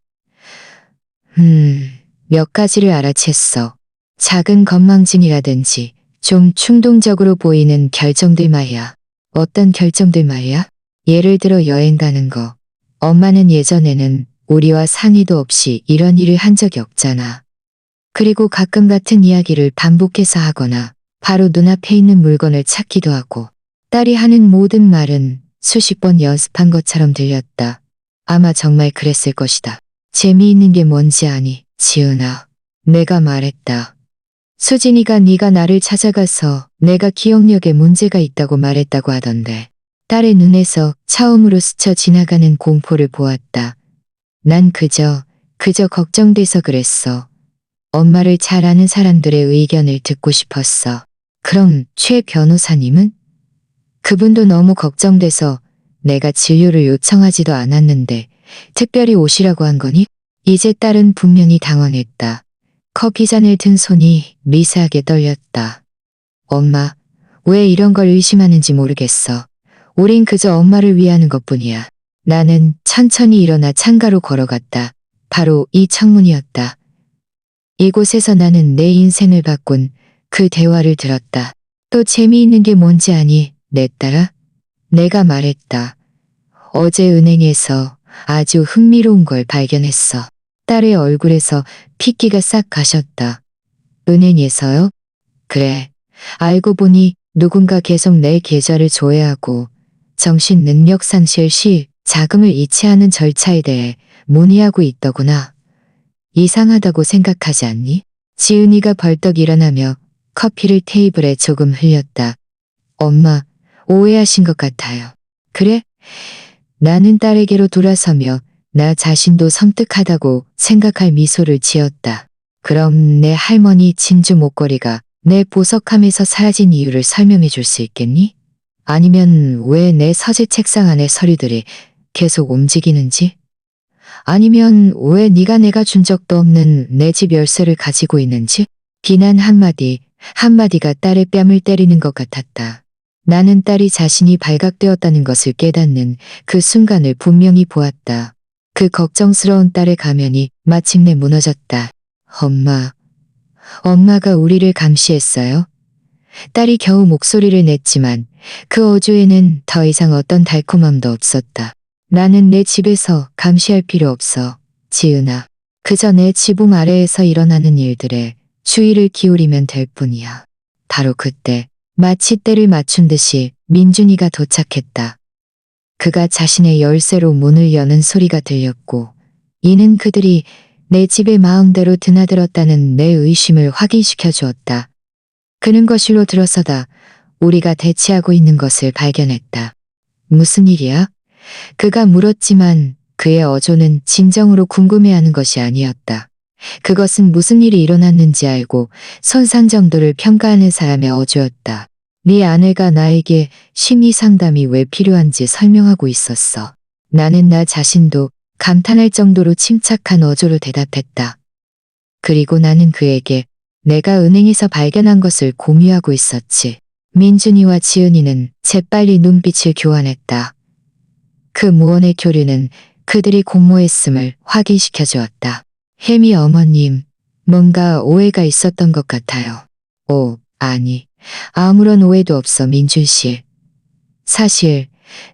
몇 가지를 알아챘어. 작은 건망증이라든지 좀 충동적으로 보이는 결정들 말이야. 어떤 결정들 말이야? 예를 들어 여행 가는 거. 엄마는 예전에는 우리와 상의도 없이 이런 일을 한 적이 없잖아. 그리고 가끔 같은 이야기를 반복해서 하거나 바로 눈앞에 있는 물건을 찾기도 하고 딸이 하는 모든 말은 수십 번 연습한 것처럼 들렸다. 아마 정말 그랬을 것이다. 재미있는 게 뭔지 아니, 지은아. 내가 말했다. 수진이가 네가 나를 찾아가서 내가 기억력에 문제가 있다고 말했다고 하던데. 딸의 눈에서 처음으로 스쳐 지나가는 공포를 보았다. 난 그저 걱정돼서 그랬어. 엄마를 잘 아는 사람들의 의견을 듣고 싶었어. 그럼 최 변호사님은? 그분도 너무 걱정돼서 내가 진료를 요청하지도 않았는데 특별히 오시라고 한 거니? 이제 딸은 분명히 당황했다. 커피잔을 든 손이 미세하게 떨렸다. 엄마, 왜 이런 걸 의심하는지 모르겠어. 우린 그저 엄마를 위하는 것뿐이야. 나는 천천히 일어나 창가로 걸어갔다. 바로 이 창문이었다. 이곳에서 나는 내 인생을 바꾼 그 대화를 들었다. 또 재미있는 게 뭔지 아니, 내 딸아? 내가 말했다. 어제 은행에서 아주 흥미로운 걸 발견했어. 딸의 얼굴에서 핏기가 싹 가셨다. 은행에서요? 그래. 알고 보니 누군가 계속 내 계좌를 조회하고 정신 능력 상실 시 자금을 이체하는 절차에 대해 문의하고 있더구나. 이상하다고 생각하지 않니? 지은이가 벌떡 일어나며 커피를 테이블에 조금 흘렸다. 엄마, 오해하신 것 같아요. 그래? 나는 딸에게로 돌아서며 나 자신도 섬뜩하다고 생각할 미소를 지었다. 그럼 내 할머니 진주 목걸이가 내 보석함에서 사라진 이유를 설명해 줄 수 있겠니? 아니면 왜 내 서재 책상 안의 서류들이 계속 움직이는지? 아니면 왜 네가 내가 준 적도 없는 내 집 열쇠를 가지고 있는지? 비난 한마디가 딸의 뺨을 때리는 것 같았다. 나는 딸이 자신이 발각되었다는 것을 깨닫는 그 순간을 분명히 보았다. 그 걱정스러운 딸의 가면이 마침내 무너졌다. 엄마가 우리를 감시했어요? 딸이 겨우 목소리를 냈지만 그 어조에는 더 이상 어떤 달콤함도 없었다. 나는 내 집에서 감시할 필요 없어, 지은아. 그저 내 지붕 아래에서 일어나는 일들에 주의를 기울이면 될 뿐이야. 바로 그때 마치 때를 맞춘 듯이 민준이가 도착했다. 그가 자신의 열쇠로 문을 여는 소리가 들렸고 이는 그들이 내 집에 마음대로 드나들었다는 내 의심을 확인시켜 주었다. 그는 거실로 들어서다 우리가 대치하고 있는 것을 발견했다. 무슨 일이야? 그가 물었지만 그의 어조는 진정으로 궁금해하는 것이 아니었다. 그것은 무슨 일이 일어났는지 알고 선상 정도를 평가하는 사람의 어조였다. 네 아내가 나에게 심리 상담이 왜 필요한지 설명하고 있었어. 나는 나 자신도 감탄할 정도로 침착한 어조로 대답했다. 그리고 나는 그에게 내가 은행에서 발견한 것을 공유하고 있었지. 민준이와 지은이는 재빨리 눈빛을 교환했다. 그 무언의 교류는 그들이 공모했음을 확인시켜 주었다. 혜미 어머님, 뭔가 오해가 있었던 것 같아요. 아니, 아무런 오해도 없어, 민준 씨. 사실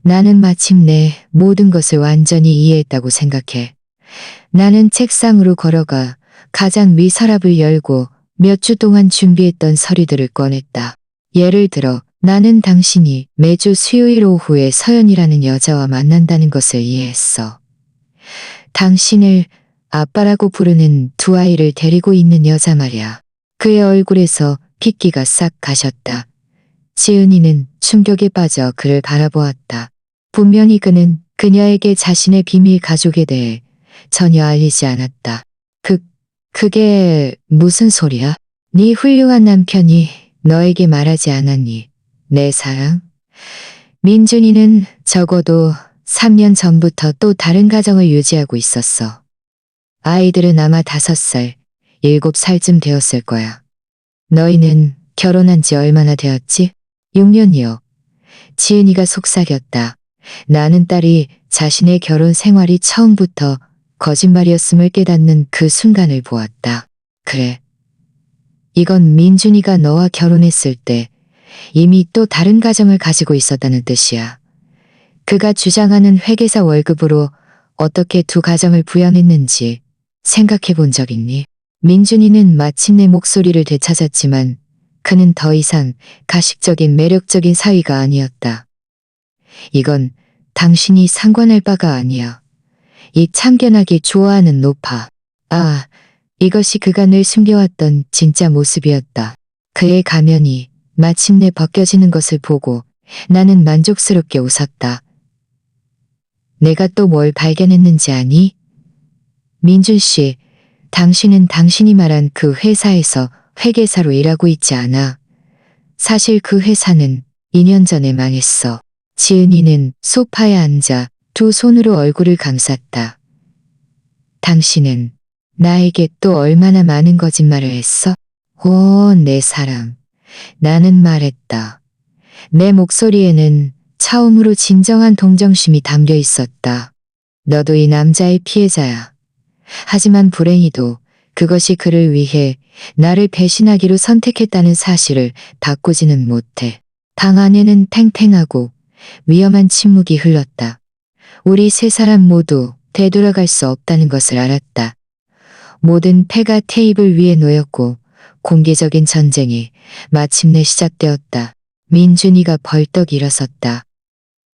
나는 마침내 모든 것을 완전히 이해했다고 생각해. 나는 책상으로 걸어가 가장 위 서랍을 열고 몇 주 동안 준비했던 서류들을 꺼냈다. 예를 들어 나는 당신이 매주 수요일 오후에 서연이라는 여자와 만난다는 것을 이해했어. 당신을 아빠라고 부르는 두 아이를 데리고 있는 여자 말이야. 그의 얼굴에서 핏기가 싹 가셨다. 지은이는 충격에 빠져 그를 바라보았다. 분명히 그는 그녀에게 자신의 비밀 가족에 대해 전혀 알리지 않았다. 그게 무슨 소리야? 네 훌륭한 남편이 너에게 말하지 않았니? 내 사랑? 민준이는 적어도 3년 전부터 또 다른 가정을 유지하고 있었어. 아이들은 아마 5살, 7살쯤 되었을 거야. 너희는 결혼한 지 얼마나 되었지? 6년이요. 지은이가 속삭였다. 나는 딸이 자신의 결혼 생활이 처음부터 거짓말이었음을 깨닫는 그 순간을 보았다. 그래. 이건 민준이가 너와 결혼했을 때 이미 또 다른 가정을 가지고 있었다는 뜻이야. 그가 주장하는 회계사 월급으로 어떻게 두 가정을 부양했는지 생각해 본 적 있니? 민준이는 마침내 목소리를 되찾았지만 그는 더 이상 가식적인 매력적인 사위가 아니었다. 이건 당신이 상관할 바가 아니야. 이 참견하기 좋아하는 노파. 이것이 그가 늘 숨겨왔던 진짜 모습이었다. 그의 가면이 마침내 벗겨지는 것을 보고 나는 만족스럽게 웃었다. 내가 또 뭘 발견했는지 아니? 민준 씨, 당신은 당신이 말한 그 회사에서 회계사로 일하고 있지 않아. 사실 그 회사는 2년 전에 망했어. 지은이는 소파에 앉아 두 손으로 얼굴을 감쌌다. 당신은 나에게 또 얼마나 많은 거짓말을 했어? 내 사랑. 나는 말했다. 내 목소리에는 처음으로 진정한 동정심이 담겨 있었다. 너도 이 남자의 피해자야. 하지만 불행히도 그것이 그를 위해 나를 배신하기로 선택했다는 사실을 바꾸지는 못해. 방 안에는 팽팽하고 위험한 침묵이 흘렀다. 우리 세 사람 모두 되돌아갈 수 없다는 것을 알았다. 모든 패가 테이블 위에 놓였고 공개적인 전쟁이 마침내 시작되었다. 민준이가 벌떡 일어섰다.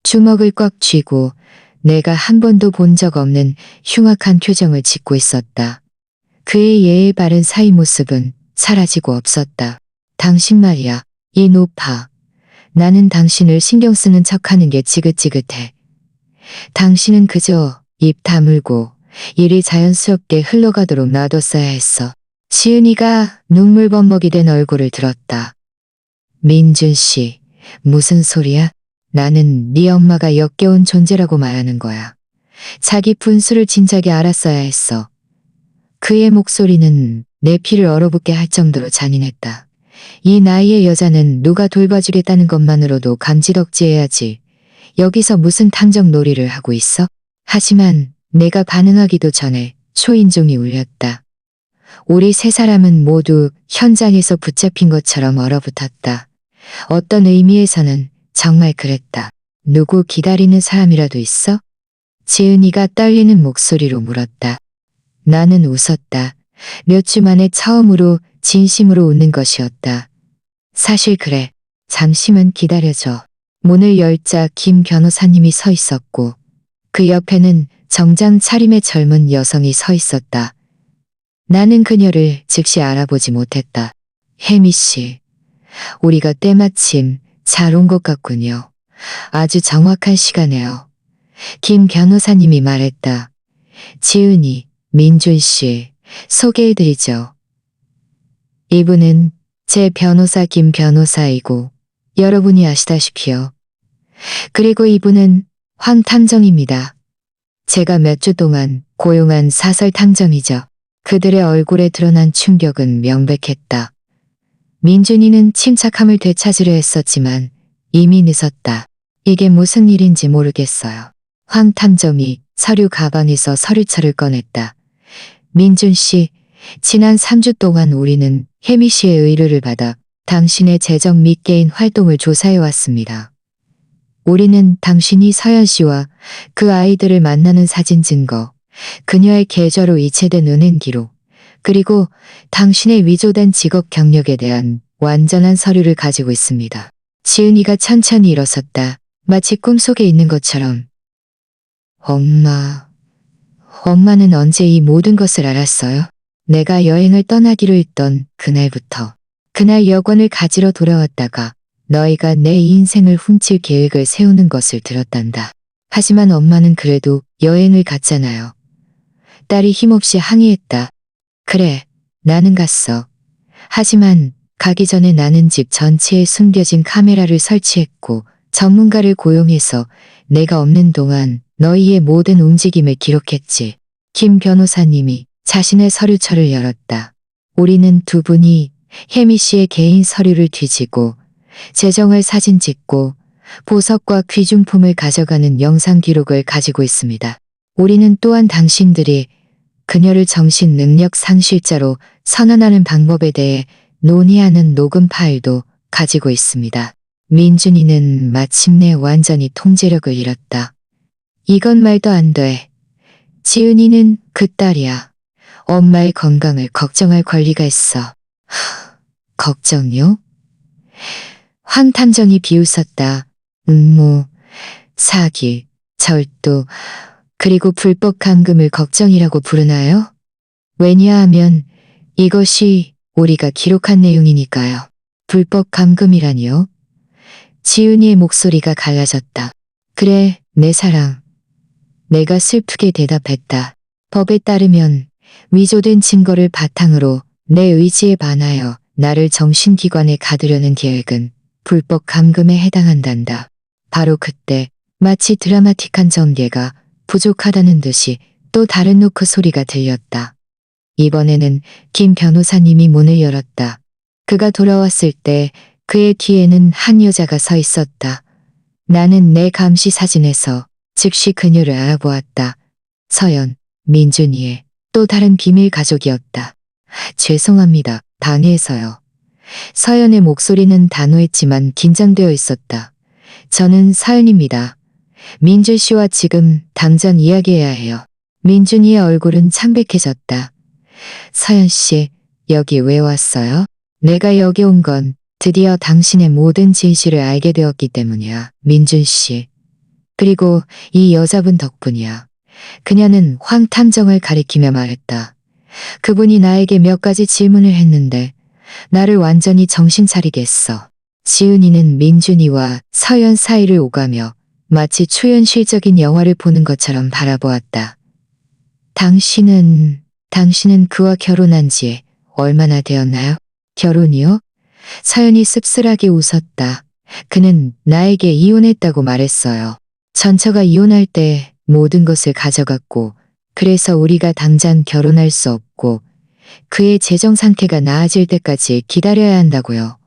주먹을 꽉 쥐고 내가 한 번도 본 적 없는 흉악한 표정을 짓고 있었다. 그의 예의 바른 사이 모습은 사라지고 없었다. 당신 말이야, 이 노파. 나는 당신을 신경 쓰는 척하는 게 지긋지긋해. 당신은 그저 입 다물고 일이 자연스럽게 흘러가도록 놔뒀어야 했어. 지은이가 눈물범벅이 된 얼굴을 들었다. 민준 씨, 무슨 소리야? 나는 네 엄마가 역겨운 존재라고 말하는 거야. 자기 분수를 진작에 알았어야 했어. 그의 목소리는 내 피를 얼어붙게 할 정도로 잔인했다. 이 나이의 여자는 누가 돌봐주겠다는 것만으로도 감지덕지해야지. 여기서 무슨 탐정 놀이를 하고 있어? 하지만 내가 반응하기도 전에 초인종이 울렸다. 우리 세 사람은 모두 현장에서 붙잡힌 것처럼 얼어붙었다. 어떤 의미에서는 정말 그랬다. 누구 기다리는 사람이라도 있어? 지은이가 떨리는 목소리로 물었다. 나는 웃었다. 몇 주 만에 처음으로 진심으로 웃는 것이었다. 사실 그래. 잠시만 기다려줘. 문을 열자 김 변호사님이 서 있었고 그 옆에는 정장 차림의 젊은 여성이 서 있었다. 나는 그녀를 즉시 알아보지 못했다. 혜미 씨, 우리가 때마침 잘 온 것 같군요. 아주 정확한 시간에요. 김 변호사님이 말했다. 지은이, 민준 씨, 소개해드리죠. 이분은 제 변호사 김 변호사이고 여러분이 아시다시피요. 그리고 이분은 황 탐정입니다. 제가 몇 주 동안 고용한 사설 탐정이죠. 그들의 얼굴에 드러난 충격은 명백했다. 민준이는 침착함을 되찾으려 했었지만 이미 늦었다. 이게 무슨 일인지 모르겠어요. 황 탐정이 서류 가방에서 서류철을 꺼냈다. 민준 씨, 지난 3주 동안 우리는 혜미 씨의 의뢰를 받아 당신의 재정 및 개인 활동을 조사해 왔습니다. 우리는 당신이 서연 씨와 그 아이들을 만나는 사진 증거, 그녀의 계좌로 이체된 은행 기록, 그리고 당신의 위조된 직업 경력에 대한 완전한 서류를 가지고 있습니다. 지은이가 천천히 일어섰다. 마치 꿈속에 있는 것처럼. 엄마는 언제 이 모든 것을 알았어요? 내가 여행을 떠나기로 했던 그날부터. 그날 여권을 가지러 돌아왔다가 너희가 내 인생을 훔칠 계획을 세우는 것을 들었단다. 하지만 엄마는 그래도 여행을 갔잖아요. 딸이 힘없이 항의했다. 그래, 나는 갔어. 하지만 가기 전에 나는 집 전체에 숨겨진 카메라를 설치했고 전문가를 고용해서 내가 없는 동안 너희의 모든 움직임을 기록했지. 김 변호사님이 자신의 서류철을 열었다. 우리는 두 분이 혜미 씨의 개인 서류를 뒤지고 재정을 사진 찍고 보석과 귀중품을 가져가는 영상 기록을 가지고 있습니다. 우리는 또한 당신들이 그녀를 정신 능력 상실자로 선언하는 방법에 대해 논의하는 녹음 파일도 가지고 있습니다. 민준이는 마침내 완전히 통제력을 잃었다. 이건 말도 안 돼. 지은이는 그 딸이야. 엄마의 건강을 걱정할 권리가 있어. 걱정요? 황 탐정이 비웃었다. 음모, 사기, 절도, 그리고 불법 감금을 걱정이라고 부르나요? 왜냐하면 이것이 우리가 기록한 내용이니까요. 불법 감금이라니요? 지은이의 목소리가 갈라졌다. 그래, 내 사랑. 내가 슬프게 대답했다. 법에 따르면 위조된 증거를 바탕으로 내 의지에 반하여 나를 정신기관에 가두려는 계획은 불법 감금에 해당한단다. 바로 그때 마치 드라마틱한 전개가 부족하다는 듯이 또 다른 노크 소리가 들렸다. 이번에는 김 변호사님이 문을 열었다. 그가 돌아왔을 때 그의 뒤에는 한 여자가 서 있었다. 나는 내 감시 사진에서 즉시 그녀를 알아보았다. 서연, 민준이의 또 다른 비밀 가족이었다. 죄송합니다. 방해해서요. 서연의 목소리는 단호했지만 긴장되어 있었다. 저는 서연입니다. 민준 씨와 지금 당장 이야기해야 해요. 민준이의 얼굴은 창백해졌다. 서연 씨, 여기 왜 왔어요? 내가 여기 온 건 드디어 당신의 모든 진실을 알게 되었기 때문이야. 민준 씨. 그리고 이 여자분 덕분이야. 그녀는 황탐정을 가리키며 말했다. 그분이 나에게 몇 가지 질문을 했는데 나를 완전히 정신 차리게 했어. 지은이는 민준이와 서연 사이를 오가며 마치 초현실적인 영화를 보는 것처럼 바라보았다. 당신은 그와 결혼한 지 얼마나 되었나요? 결혼이요? 서연이 씁쓸하게 웃었다. 그는 나에게 이혼했다고 말했어요. 전처가 이혼할 때 모든 것을 가져갔고, 그래서 우리가 당장 결혼할 수 없고, 그의 재정 상태가 나아질 때까지 기다려야 한다고요.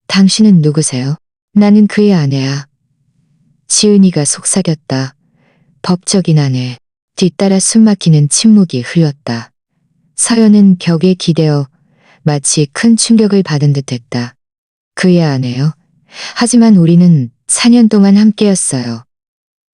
당신은 누구세요? 나는 그의 아내야. 지은이가 속삭였다. 법적인 아내. 뒤따라 숨막히는 침묵이 흘렀다. 서연은 벽에 기대어 마치 큰 충격을 받은 듯했다. 그의 아내요? 하지만 우리는 4년 동안 함께였어요.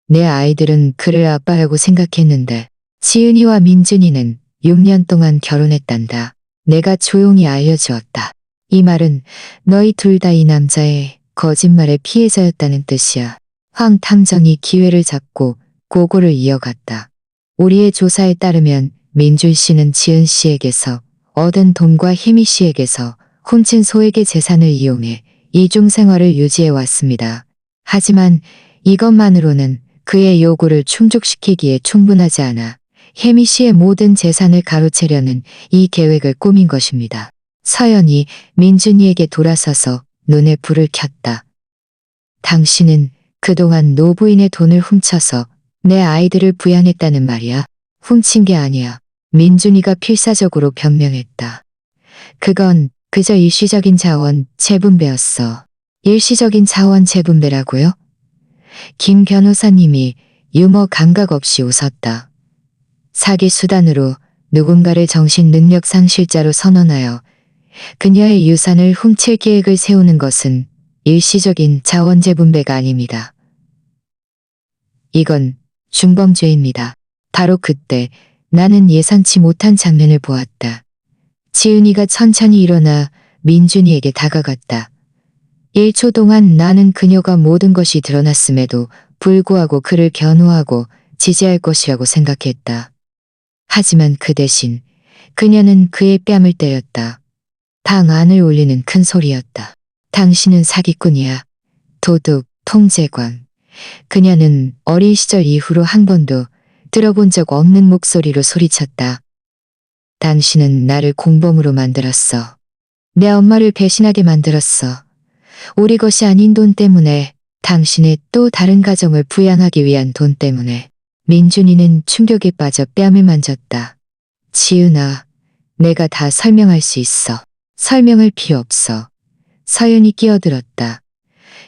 내 아이들은 그를 아빠라고 생각했는데 지은이와 민준이는 6년 동안 결혼했단다. 내가 조용히 알려주었다. 이 말은 너희 둘 다 이 남자의 거짓말의 피해자였다는 뜻이야. 황 탐정이 기회를 잡고 고고를 이어갔다. 우리의 조사에 따르면 민준 씨는 지은 씨에게서 얻은 돈과 혜미 씨에게서 훔친 소액의 재산을 이용해 이중 생활을 유지해 왔습니다. 하지만 이것만으로는 그의 요구를 충족시키기에 충분하지 않아 혜미 씨의 모든 재산을 가로채려는 이 계획을 꾸민 것입니다. 서연이 민준이에게 돌아서서 눈에 불을 켰다. 당신은 그동안 노부인의 돈을 훔쳐서 내 아이들을 부양했다는 말이야. 훔친 게 아니야. 민준이가 필사적으로 변명했다. 그건 그저 일시적인 자원 재분배였어. 일시적인 자원 재분배라고요? 김 변호사님이 유머 감각 없이 웃었다. 사기 수단으로 누군가를 정신 능력 상실자로 선언하여 그녀의 유산을 훔칠 계획을 세우는 것은 일시적인 자원 재분배가 아닙니다. 이건 중범죄입니다. 바로 그때 나는 예상치 못한 장면을 보았다. 지은이가 천천히 일어나 민준이에게 다가갔다. 1초 동안 나는 그녀가 모든 것이 드러났음에도 불구하고 그를 변호하고 지지할 것이라고 생각했다. 하지만 그 대신 그녀는 그의 뺨을 때렸다. 방 안을 울리는 큰 소리였다. 당신은 사기꾼이야. 도둑, 통제관. 그녀는 어린 시절 이후로 한 번도 들어본 적 없는 목소리로 소리쳤다. 당신은 나를 공범으로 만들었어. 내 엄마를 배신하게 만들었어. 우리 것이 아닌 돈 때문에, 당신의 또 다른 가정을 부양하기 위한 돈 때문에. 민준이는 충격에 빠져 뺨을 만졌다. 지은아, 내가 다 설명할 수 있어. 설명할 필요 없어. 서연이 끼어들었다.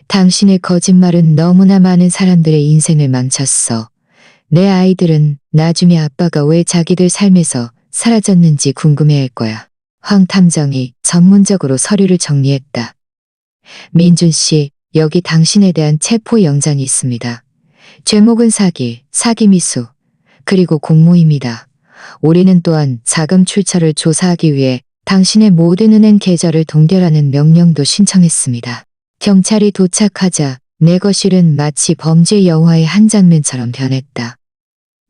당신의 거짓말은 너무나 많은 사람들의 인생을 망쳤어. 내 아이들은 나중에 아빠가 왜 자기들 삶에서 사라졌는지 궁금해할 거야. 황 탐정이 전문적으로 서류를 정리했다. 민준 씨, 여기 당신에 대한 체포 영장이 있습니다. 죄목은 사기, 사기 미수, 그리고 공모입니다. 우리는 또한 자금 출처를 조사하기 위해 당신의 모든 은행 계좌를 동결하는 명령도 신청했습니다. 경찰이 도착하자 내 거실은 마치 범죄 영화의 한 장면처럼 변했다.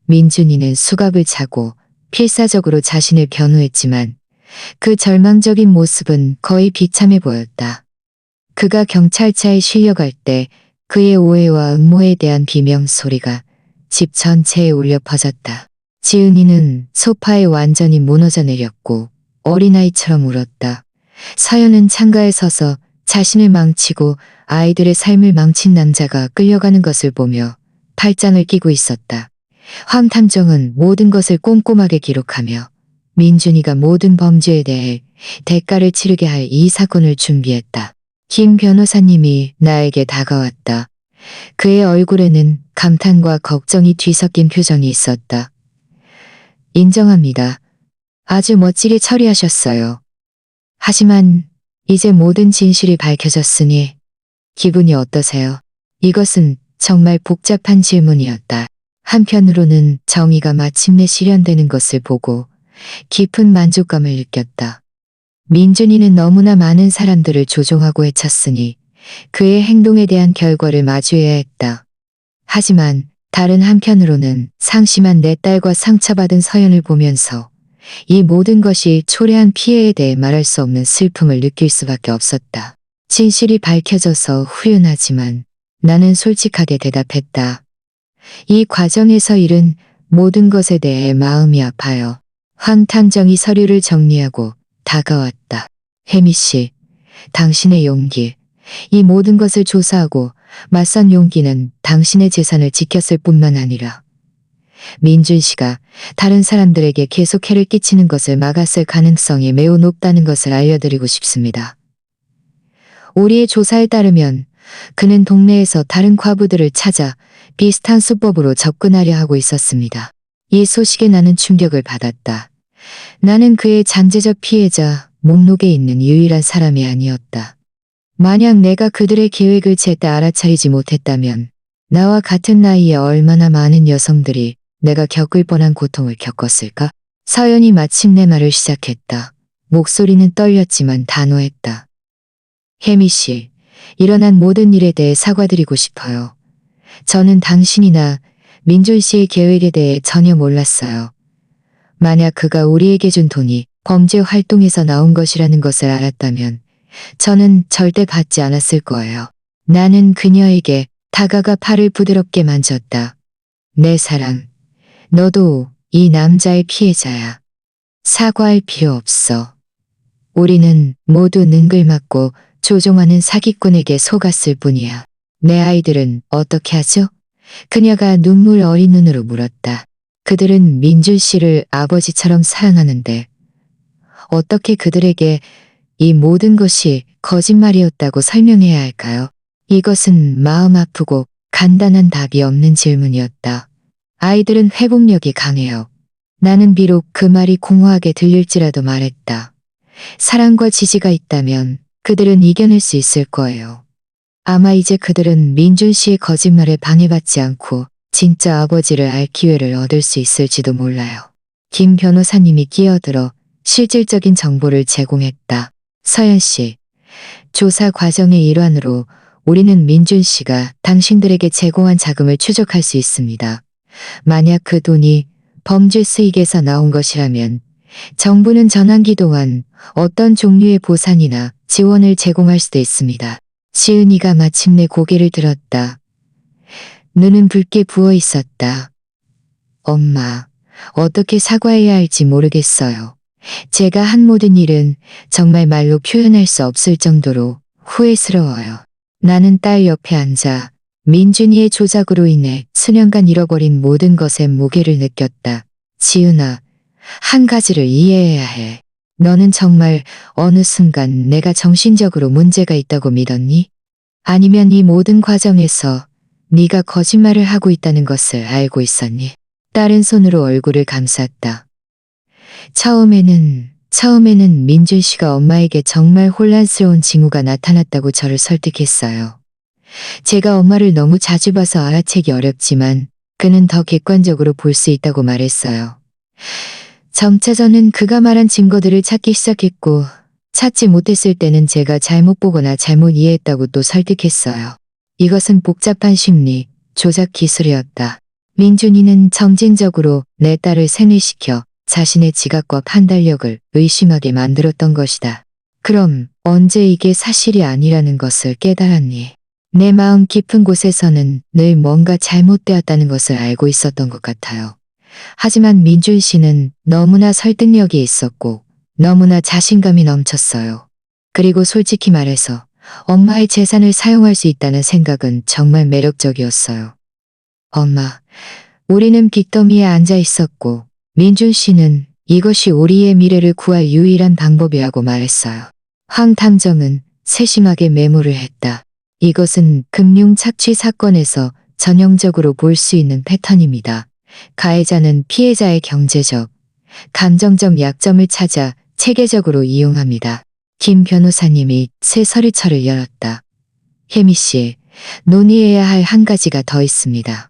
민준이는 수갑을 차고 필사적으로 자신을 변호했지만 그 절망적인 모습은 거의 비참해 보였다. 그가 경찰차에 실려갈 때 그의 오해와 음모에 대한 비명 소리가 집 전체에 울려 퍼졌다. 지은이는 소파에 완전히 무너져 내렸고 어린아이처럼 울었다. 서연은 창가에 서서 자신을 망치고 아이들의 삶을 망친 남자가 끌려가는 것을 보며 팔짱을 끼고 있었다. 황 탐정은 모든 것을 꼼꼼하게 기록하며 민준이가 모든 범죄에 대해 대가를 치르게 할 이 사건을 준비했다. 김 변호사님이 나에게 다가왔다. 그의 얼굴에는 감탄과 걱정이 뒤섞인 표정이 있었다. 인정합니다. 아주 멋지게 처리하셨어요. 하지만 이제 모든 진실이 밝혀졌으니 기분이 어떠세요? 이것은 정말 복잡한 질문이었다. 한편으로는 정의가 마침내 실현되는 것을 보고 깊은 만족감을 느꼈다. 민준이는 너무나 많은 사람들을 조종하고 해쳤으니 그의 행동에 대한 결과를 마주해야 했다. 하지만 다른 한편으로는 상심한 내 딸과 상처받은 서연을 보면서 이 모든 것이 초래한 피해에 대해 말할 수 없는 슬픔을 느낄 수밖에 없었다. 진실이 밝혀져서 후련하지만 나는 솔직하게 대답했다. 이 과정에서 잃은 모든 것에 대해 마음이 아파요. 황탕정이 서류를 정리하고 다가왔다. 혜미 씨, 당신의 용기, 이 모든 것을 조사하고 맞선 용기는 당신의 재산을 지켰을 뿐만 아니라 민준 씨가 다른 사람들에게 계속 해를 끼치는 것을 막았을 가능성이 매우 높다는 것을 알려드리고 싶습니다. 우리의 조사에 따르면 그는 동네에서 다른 과부들을 찾아 비슷한 수법으로 접근하려 하고 있었습니다. 이 소식에 나는 충격을 받았다. 나는 그의 잠재적 피해자 목록에 있는 유일한 사람이 아니었다. 만약 내가 그들의 계획을 제때 알아차리지 못했다면 나와 같은 나이에 얼마나 많은 여성들이 내가 겪을 뻔한 고통을 겪었을까? 서연이 마침내 말을 시작했다. 목소리는 떨렸지만 단호했다. 혜미 씨, 일어난 모든 일에 대해 사과드리고 싶어요. 저는 당신이나 민준 씨의 계획에 대해 전혀 몰랐어요. 만약 그가 우리에게 준 돈이 범죄 활동에서 나온 것이라는 것을 알았다면 저는 절대 받지 않았을 거예요. 나는 그녀에게 다가가 팔을 부드럽게 만졌다. 내 사랑, 너도 이 남자의 피해자야. 사과할 필요 없어. 우리는 모두 능글맞고 조종하는 사기꾼에게 속았을 뿐이야. 내 아이들은 어떻게 하죠? 그녀가 눈물 어린 눈으로 물었다. 그들은 민준 씨를 아버지처럼 사랑하는데 어떻게 그들에게 이 모든 것이 거짓말이었다고 설명해야 할까요? 이것은 마음 아프고 간단한 답이 없는 질문이었다. 아이들은 회복력이 강해요. 나는 비록 그 말이 공허하게 들릴지라도 말했다. 사랑과 지지가 있다면 그들은 이겨낼 수 있을 거예요. 아마 이제 그들은 민준 씨의 거짓말에 방해받지 않고 진짜 아버지를 알 기회를 얻을 수 있을지도 몰라요. 김 변호사님이 끼어들어 실질적인 정보를 제공했다. 서연 씨, 조사 과정의 일환으로 우리는 민준 씨가 당신들에게 제공한 자금을 추적할 수 있습니다. 만약 그 돈이 범죄 수익에서 나온 것이라면 정부는 전환기 동안 어떤 종류의 보상이나 지원을 제공할 수도 있습니다. 시은이가 마침내 고개를 들었다. 눈은 붉게 부어 있었다. 엄마, 어떻게 사과해야 할지 모르겠어요. 제가 한 모든 일은 정말 말로 표현할 수 없을 정도로 후회스러워요. 나는 딸 옆에 앉아 민준이의 조작으로 인해 수년간 잃어버린 모든 것의 무게를 느꼈다. 지은아, 한 가지를 이해해야 해. 너는 정말 어느 순간 내가 정신적으로 문제가 있다고 믿었니? 아니면 이 모든 과정에서 네가 거짓말을 하고 있다는 것을 알고 있었니? 딸은 손으로 얼굴을 감쌌다. 처음에는 민준 씨가 엄마에게 정말 혼란스러운 징후가 나타났다고 저를 설득했어요. 제가 엄마를 너무 자주 봐서 알아채기 어렵지만 그는 더 객관적으로 볼 수 있다고 말했어요. 점차 저는 그가 말한 증거들을 찾기 시작했고 찾지 못했을 때는 제가 잘못 보거나 잘못 이해했다고 또 설득했어요. 이것은 복잡한 심리, 조작 기술이었다. 민준이는 점진적으로 내 딸을 세뇌시켜 자신의 지각과 판단력을 의심하게 만들었던 것이다. 그럼 언제 이게 사실이 아니라는 것을 깨달았니? 내 마음 깊은 곳에서는 늘 뭔가 잘못되었다는 것을 알고 있었던 것 같아요. 하지만 민준 씨는 너무나 설득력이 있었고 너무나 자신감이 넘쳤어요. 그리고 솔직히 말해서 엄마의 재산을 사용할 수 있다는 생각은 정말 매력적이었어요. 엄마, 우리는 빚더미에 앉아 있었고 민준 씨는 이것이 우리의 미래를 구할 유일한 방법이라고 말했어요. 황탐정은 세심하게 메모를 했다. 이것은 금융 착취 사건에서 전형적으로 볼 수 있는 패턴입니다. 가해자는 피해자의 경제적, 감정적 약점을 찾아 체계적으로 이용합니다. 김 변호사님이 새 서류처를 열었다. 혜미 씨, 논의해야 할 한 가지가 더 있습니다.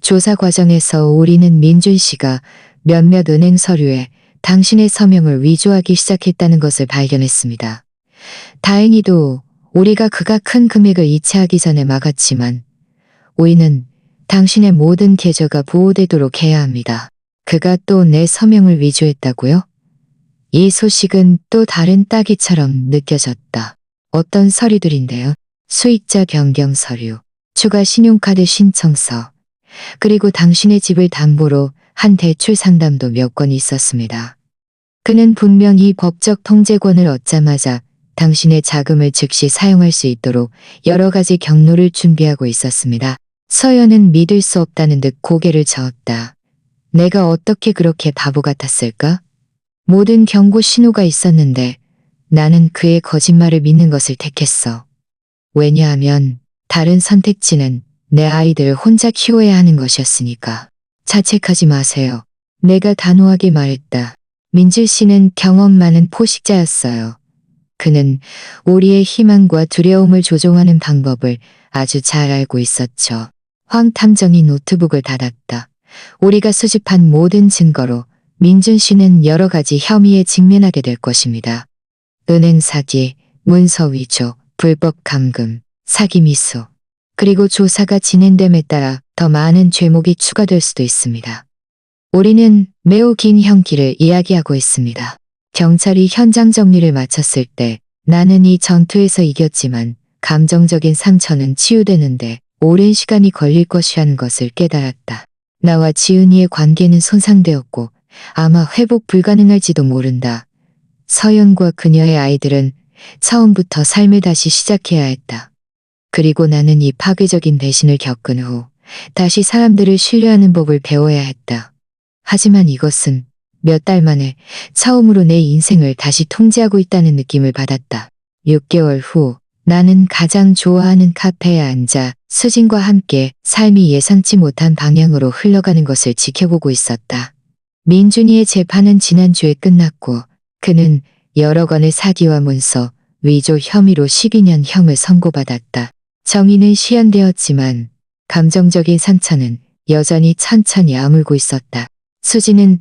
조사 과정에서 우리는 민준 씨가 몇몇 은행 서류에 당신의 서명을 위조하기 시작했다는 것을 발견했습니다. 다행히도 우리가 그가 큰 금액을 이체하기 전에 막았지만 우리는 당신의 모든 계좌가 보호되도록 해야 합니다. 그가 또 내 서명을 위조했다고요? 이 소식은 또 다른 따기처럼 느껴졌다. 어떤 서류들인데요? 수익자 변경 서류, 추가 신용카드 신청서, 그리고 당신의 집을 담보로 한 대출 상담도 몇 건 있었습니다. 그는 분명히 법적 통제권을 얻자마자 당신의 자금을 즉시 사용할 수 있도록 여러 가지 경로를 준비하고 있었습니다. 서연은 믿을 수 없다는 듯 고개를 저었다. 내가 어떻게 그렇게 바보 같았을까? 모든 경고 신호가 있었는데 나는 그의 거짓말을 믿는 것을 택했어. 왜냐하면 다른 선택지는 내 아이들을 혼자 키워야 하는 것이었으니까. 자책하지 마세요. 내가 단호하게 말했다. 민질 씨는 경험 많은 포식자였어요. 그는 우리의 희망과 두려움을 조종하는 방법을 아주 잘 알고 있었죠. 황 탐정이 노트북을 닫았다. 우리가 수집한 모든 증거로 민준 씨는 여러 가지 혐의에 직면하게 될 것입니다. 은행 사기, 문서 위조, 불법 감금, 사기 미수, 그리고 조사가 진행됨에 따라 더 많은 죄목이 추가될 수도 있습니다. 우리는 매우 긴 형기를 이야기하고 있습니다. 경찰이 현장 정리를 마쳤을 때 나는 이 전투에서 이겼지만 감정적인 상처는 치유되는데 오랜 시간이 걸릴 것이라는 것을 깨달았다. 나와 지은이의 관계는 손상되었고 아마 회복 불가능할지도 모른다. 서연과 그녀의 아이들은 처음부터 삶을 다시 시작해야 했다. 그리고 나는 이 파괴적인 배신을 겪은 후 다시 사람들을 신뢰하는 법을 배워야 했다. 하지만 이것은 몇 달 만에 처음으로 내 인생을 다시 통제하고 있다는 느낌을 받았다. 6개월 후 나는 가장 좋아하는 카페에 앉아 수진과 함께 삶이 예상치 못한 방향으로 흘러가는 것을 지켜보고 있었다. 민준이의 재판은 지난주에 끝났고 그는 여러 건의 사기와 문서, 위조 혐의로 12년형을 선고받았다. 정의는 실현되었지만 감정적인 상처는 여전히 천천히 아물고 있었다. 수지는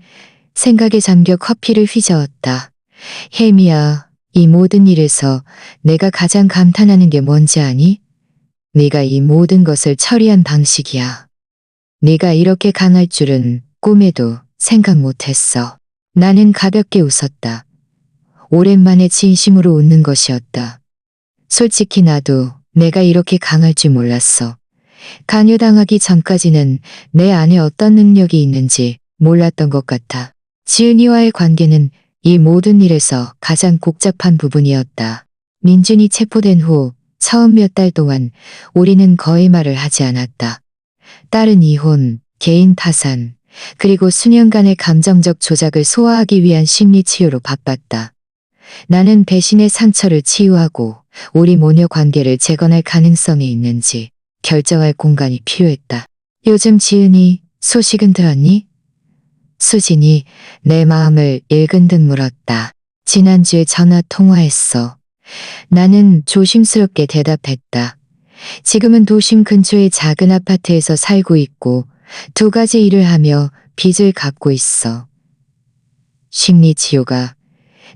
생각에 잠겨 커피를 휘저었다. 혜미야, 이 모든 일에서 내가 가장 감탄하는 게 뭔지 아니? 네가 이 모든 것을 처리한 방식이야. 네가 이렇게 강할 줄은 꿈에도 생각 못했어. 나는 가볍게 웃었다. 오랜만에 진심으로 웃는 것이었다. 솔직히 나도 내가 이렇게 강할 줄 몰랐어. 강요당하기 전까지는 내 안에 어떤 능력이 있는지 몰랐던 것 같아. 지은이와의 관계는 이 모든 일에서 가장 복잡한 부분이었다. 민준이 체포된 후 처음 몇 달 동안 우리는 거의 말을 하지 않았다. 딸은 이혼, 개인 파산, 그리고 수년간의 감정적 조작을 소화하기 위한 심리치유로 바빴다. 나는 배신의 상처를 치유하고 우리 모녀 관계를 재건할 가능성이 있는지 결정할 공간이 필요했다. 요즘 지은이 소식은 들었니? 수진이 내 마음을 읽은 듯 물었다. 지난주에 전화 통화했어. 나는 조심스럽게 대답했다. 지금은 도심 근처의 작은 아파트에서 살고 있고 2가지 일을 하며 빚을 갚고 있어. 심리치유가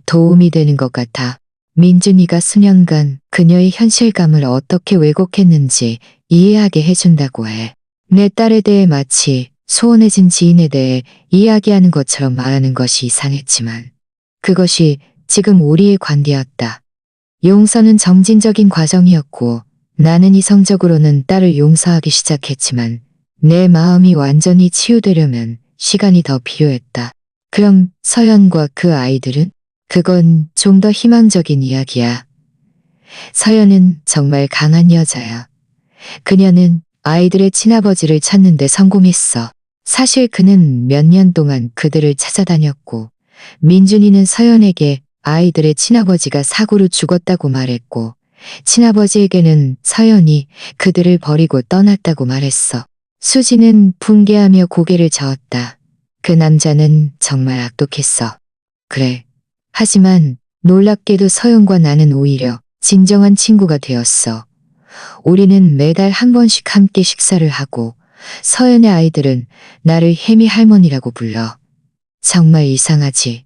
도움이 되는 것 같아. 민준이가 수년간 그녀의 현실감을 어떻게 왜곡했는지 이해하게 해준다고 해. 내 딸에 대해 마치 소원해진 지인에 대해 이야기하는 것처럼 말하는 것이 이상했지만 그것이 지금 우리의 관계였다. 용서는 점진적인 과정이었고 나는 이성적으로는 딸을 용서하기 시작했지만 내 마음이 완전히 치유되려면 시간이 더 필요했다. 그럼 서연과 그 아이들은? 그건 좀 더 희망적인 이야기야. 서연은 정말 강한 여자야. 그녀는 아이들의 친아버지를 찾는 데 성공했어. 사실 그는 몇 년 동안 그들을 찾아다녔고 민준이는 서연에게 아이들의 친아버지가 사고로 죽었다고 말했고 친아버지에게는 서연이 그들을 버리고 떠났다고 말했어. 수지는 붕괴하며 고개를 저었다. 그 남자는 정말 악독했어. 그래. 하지만 놀랍게도 서연과 나는 오히려 진정한 친구가 되었어. 우리는 매달 한 번씩 함께 식사를 하고 서연의 아이들은 나를 혜미 할머니라고 불러. 정말 이상하지.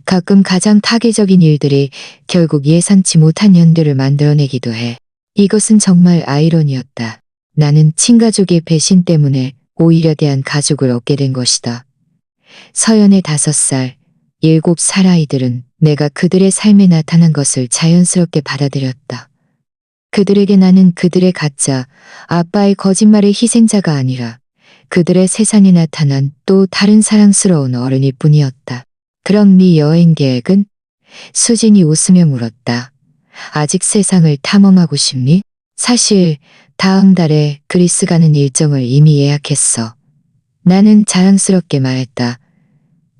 가끔 가장 파괴적인 일들이 결국 예상치 못한 연대를 만들어내기도 해. 이것은 정말 아이러니였다. 나는 친가족의 배신 때문에 오히려 대한 가족을 얻게 된 것이다. 서연의 5살, 7살 아이들은 내가 그들의 삶에 나타난 것을 자연스럽게 받아들였다. 그들에게 나는 그들의 가짜, 아빠의 거짓말의 희생자가 아니라 그들의 세상에 나타난 또 다른 사랑스러운 어른일 뿐이었다. 그럼 네 여행 계획은? 수진이 웃으며 물었다. 아직 세상을 탐험하고 싶니? 사실 다음 달에 그리스 가는 일정을 이미 예약했어. 나는 자랑스럽게 말했다.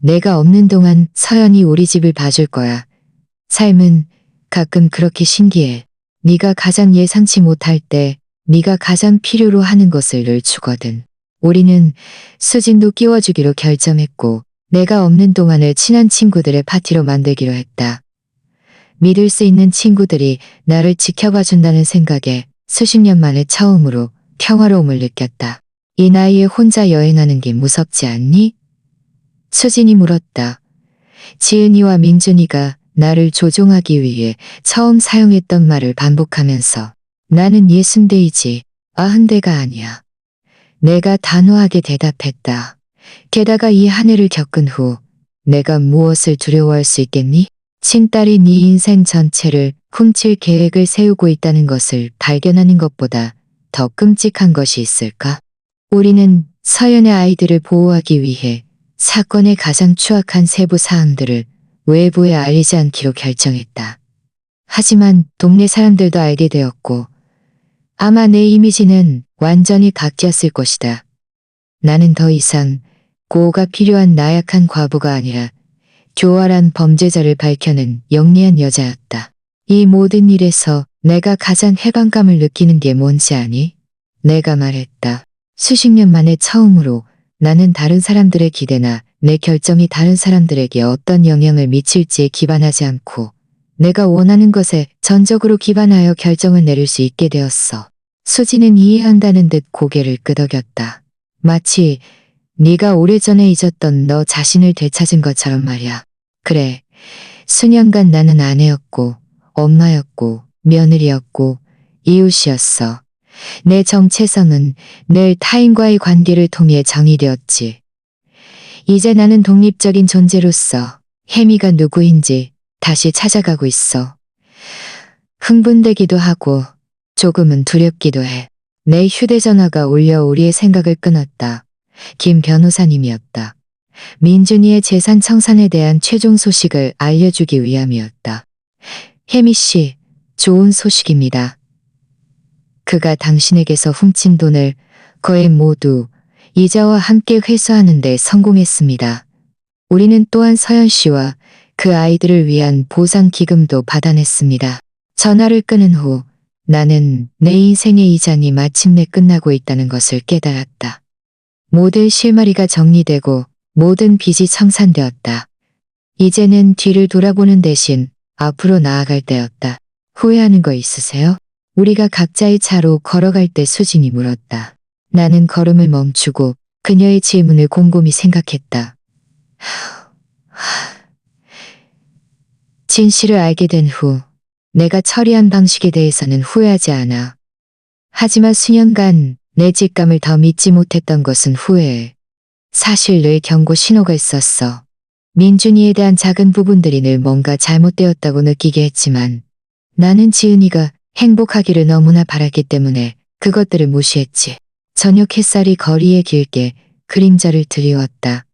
내가 없는 동안 서연이 우리 집을 봐줄 거야. 삶은 가끔 그렇게 신기해. 네가 가장 예상치 못할 때 네가 가장 필요로 하는 것을 늘 주거든. 우리는 수진도 끼워주기로 결정했고 내가 없는 동안을 친한 친구들의 파티로 만들기로 했다. 믿을 수 있는 친구들이 나를 지켜봐 준다는 생각에 수십 년 만에 처음으로 평화로움을 느꼈다. 이 나이에 혼자 여행하는 게 무섭지 않니? 수진이 물었다. 지은이와 민준이가 나를 조종하기 위해 처음 사용했던 말을 반복하면서 나는 60대이지 90대가 아니야. 내가 단호하게 대답했다. 게다가 이 한 해를 겪은 후 내가 무엇을 두려워할 수 있겠니? 친딸이 네 인생 전체를 훔칠 계획을 세우고 있다는 것을 발견하는 것보다 더 끔찍한 것이 있을까? 우리는 서연의 아이들을 보호하기 위해 사건의 가장 추악한 세부 사항들을 외부에 알리지 않기로 결정했다. 하지만 동네 사람들도 알게 되었고 아마 내 이미지는 완전히 바뀌었을 것이다. 나는 더 이상 고가 필요한 나약한 과부가 아니라 교활한 범죄자를 밝혀낸 영리한 여자였다. 이 모든 일에서 내가 가장 해방감을 느끼는 게 뭔지 아니? 내가 말했다. 수십 년 만에 처음으로 나는 다른 사람들의 기대나 내 결정이 다른 사람들에게 어떤 영향을 미칠지에 기반하지 않고 내가 원하는 것에 전적으로 기반하여 결정을 내릴 수 있게 되었어. 수지는 이해한다는 듯 고개를 끄덕였다. 마치 네가 오래전에 잊었던 너 자신을 되찾은 것처럼 말이야. 그래, 수년간 나는 아내였고 엄마였고 며느리였고 이웃이었어. 내 정체성은 늘 타인과의 관계를 통해 정의되었지. 이제 나는 독립적인 존재로서 혜미가 누구인지 다시 찾아가고 있어. 흥분되기도 하고 조금은 두렵기도 해. 내 휴대전화가 울려 우리의 생각을 끊었다. 김 변호사님이었다. 민준이의 재산 청산에 대한 최종 소식을 알려주기 위함이었다. 혜미 씨, 좋은 소식입니다. 그가 당신에게서 훔친 돈을 거의 모두 이자와 함께 회수하는 데 성공했습니다. 우리는 또한 서연 씨와 그 아이들을 위한 보상 기금도 받아냈습니다. 전화를 끊은 후 나는 내 인생의 이장이 마침내 끝나고 있다는 것을 깨달았다. 모든 실마리가 정리되고 모든 빚이 청산되었다. 이제는 뒤를 돌아보는 대신 앞으로 나아갈 때였다. 후회하는 거 있으세요? 우리가 각자의 차로 걸어갈 때 수진이 물었다. 나는 걸음을 멈추고 그녀의 질문을 곰곰이 생각했다. 진실을 알게 된 후 내가 처리한 방식에 대해서는 후회하지 않아. 하지만 수년간 내 직감을 더 믿지 못했던 것은 후회해. 사실 늘 경고 신호가 있었어. 민준이에 대한 작은 부분들이 늘 뭔가 잘못되었다고 느끼게 했지만 나는 지은이가 행복하기를 너무나 바랐기 때문에 그것들을 무시했지. 저녁 햇살이 거리에 길게 그림자를 드리웠다.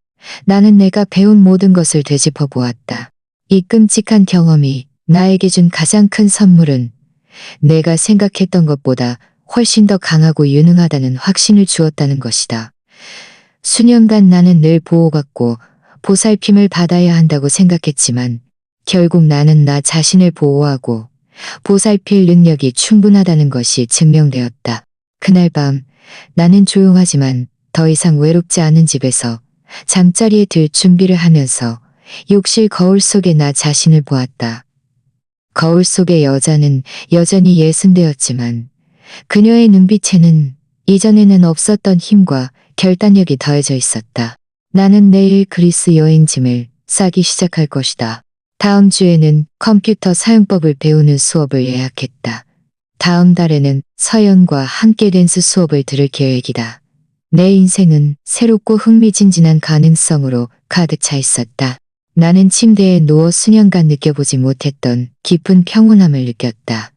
나는 내가 배운 모든 것을 되짚어 보았다. 이 끔찍한 경험이 나에게 준 가장 큰 선물은 내가 생각했던 것보다 훨씬 더 강하고 유능하다는 확신을 주었다는 것이다. 수년간 나는 늘 보호받고 보살핌을 받아야 한다고 생각했지만 결국 나는 나 자신을 보호하고 보살필 능력이 충분하다는 것이 증명되었다. 그날 밤 나는 조용하지만 더 이상 외롭지 않은 집에서 잠자리에 들 준비를 하면서 욕실 거울 속에 나 자신을 보았다. 거울 속의 여자는 여전히 예순되었지만 그녀의 눈빛에는 이전에는 없었던 힘과 결단력이 더해져 있었다. 나는 내일 그리스 여행짐을 싸기 시작할 것이다. 다음 주에는 컴퓨터 사용법을 배우는 수업을 예약했다. 다음 달에는 서연과 함께 댄스 수업을 들을 계획이다. 내 인생은 새롭고 흥미진진한 가능성으로 가득 차 있었다. 나는 침대에 누워 수년간 느껴보지 못했던 깊은 평온함을 느꼈다.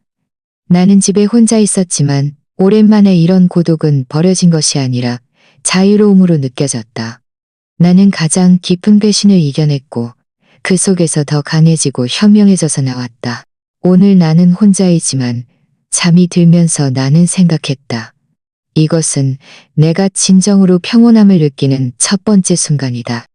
나는 집에 혼자 있었지만 오랜만에 이런 고독은 버려진 것이 아니라 자유로움으로 느껴졌다. 나는 가장 깊은 배신을 이겨냈고 그 속에서 더 강해지고 현명해져서 나왔다. 오늘 나는 혼자이지만 잠이 들면서 나는 생각했다. 이것은 내가 진정으로 평온함을 느끼는 첫 번째 순간이다.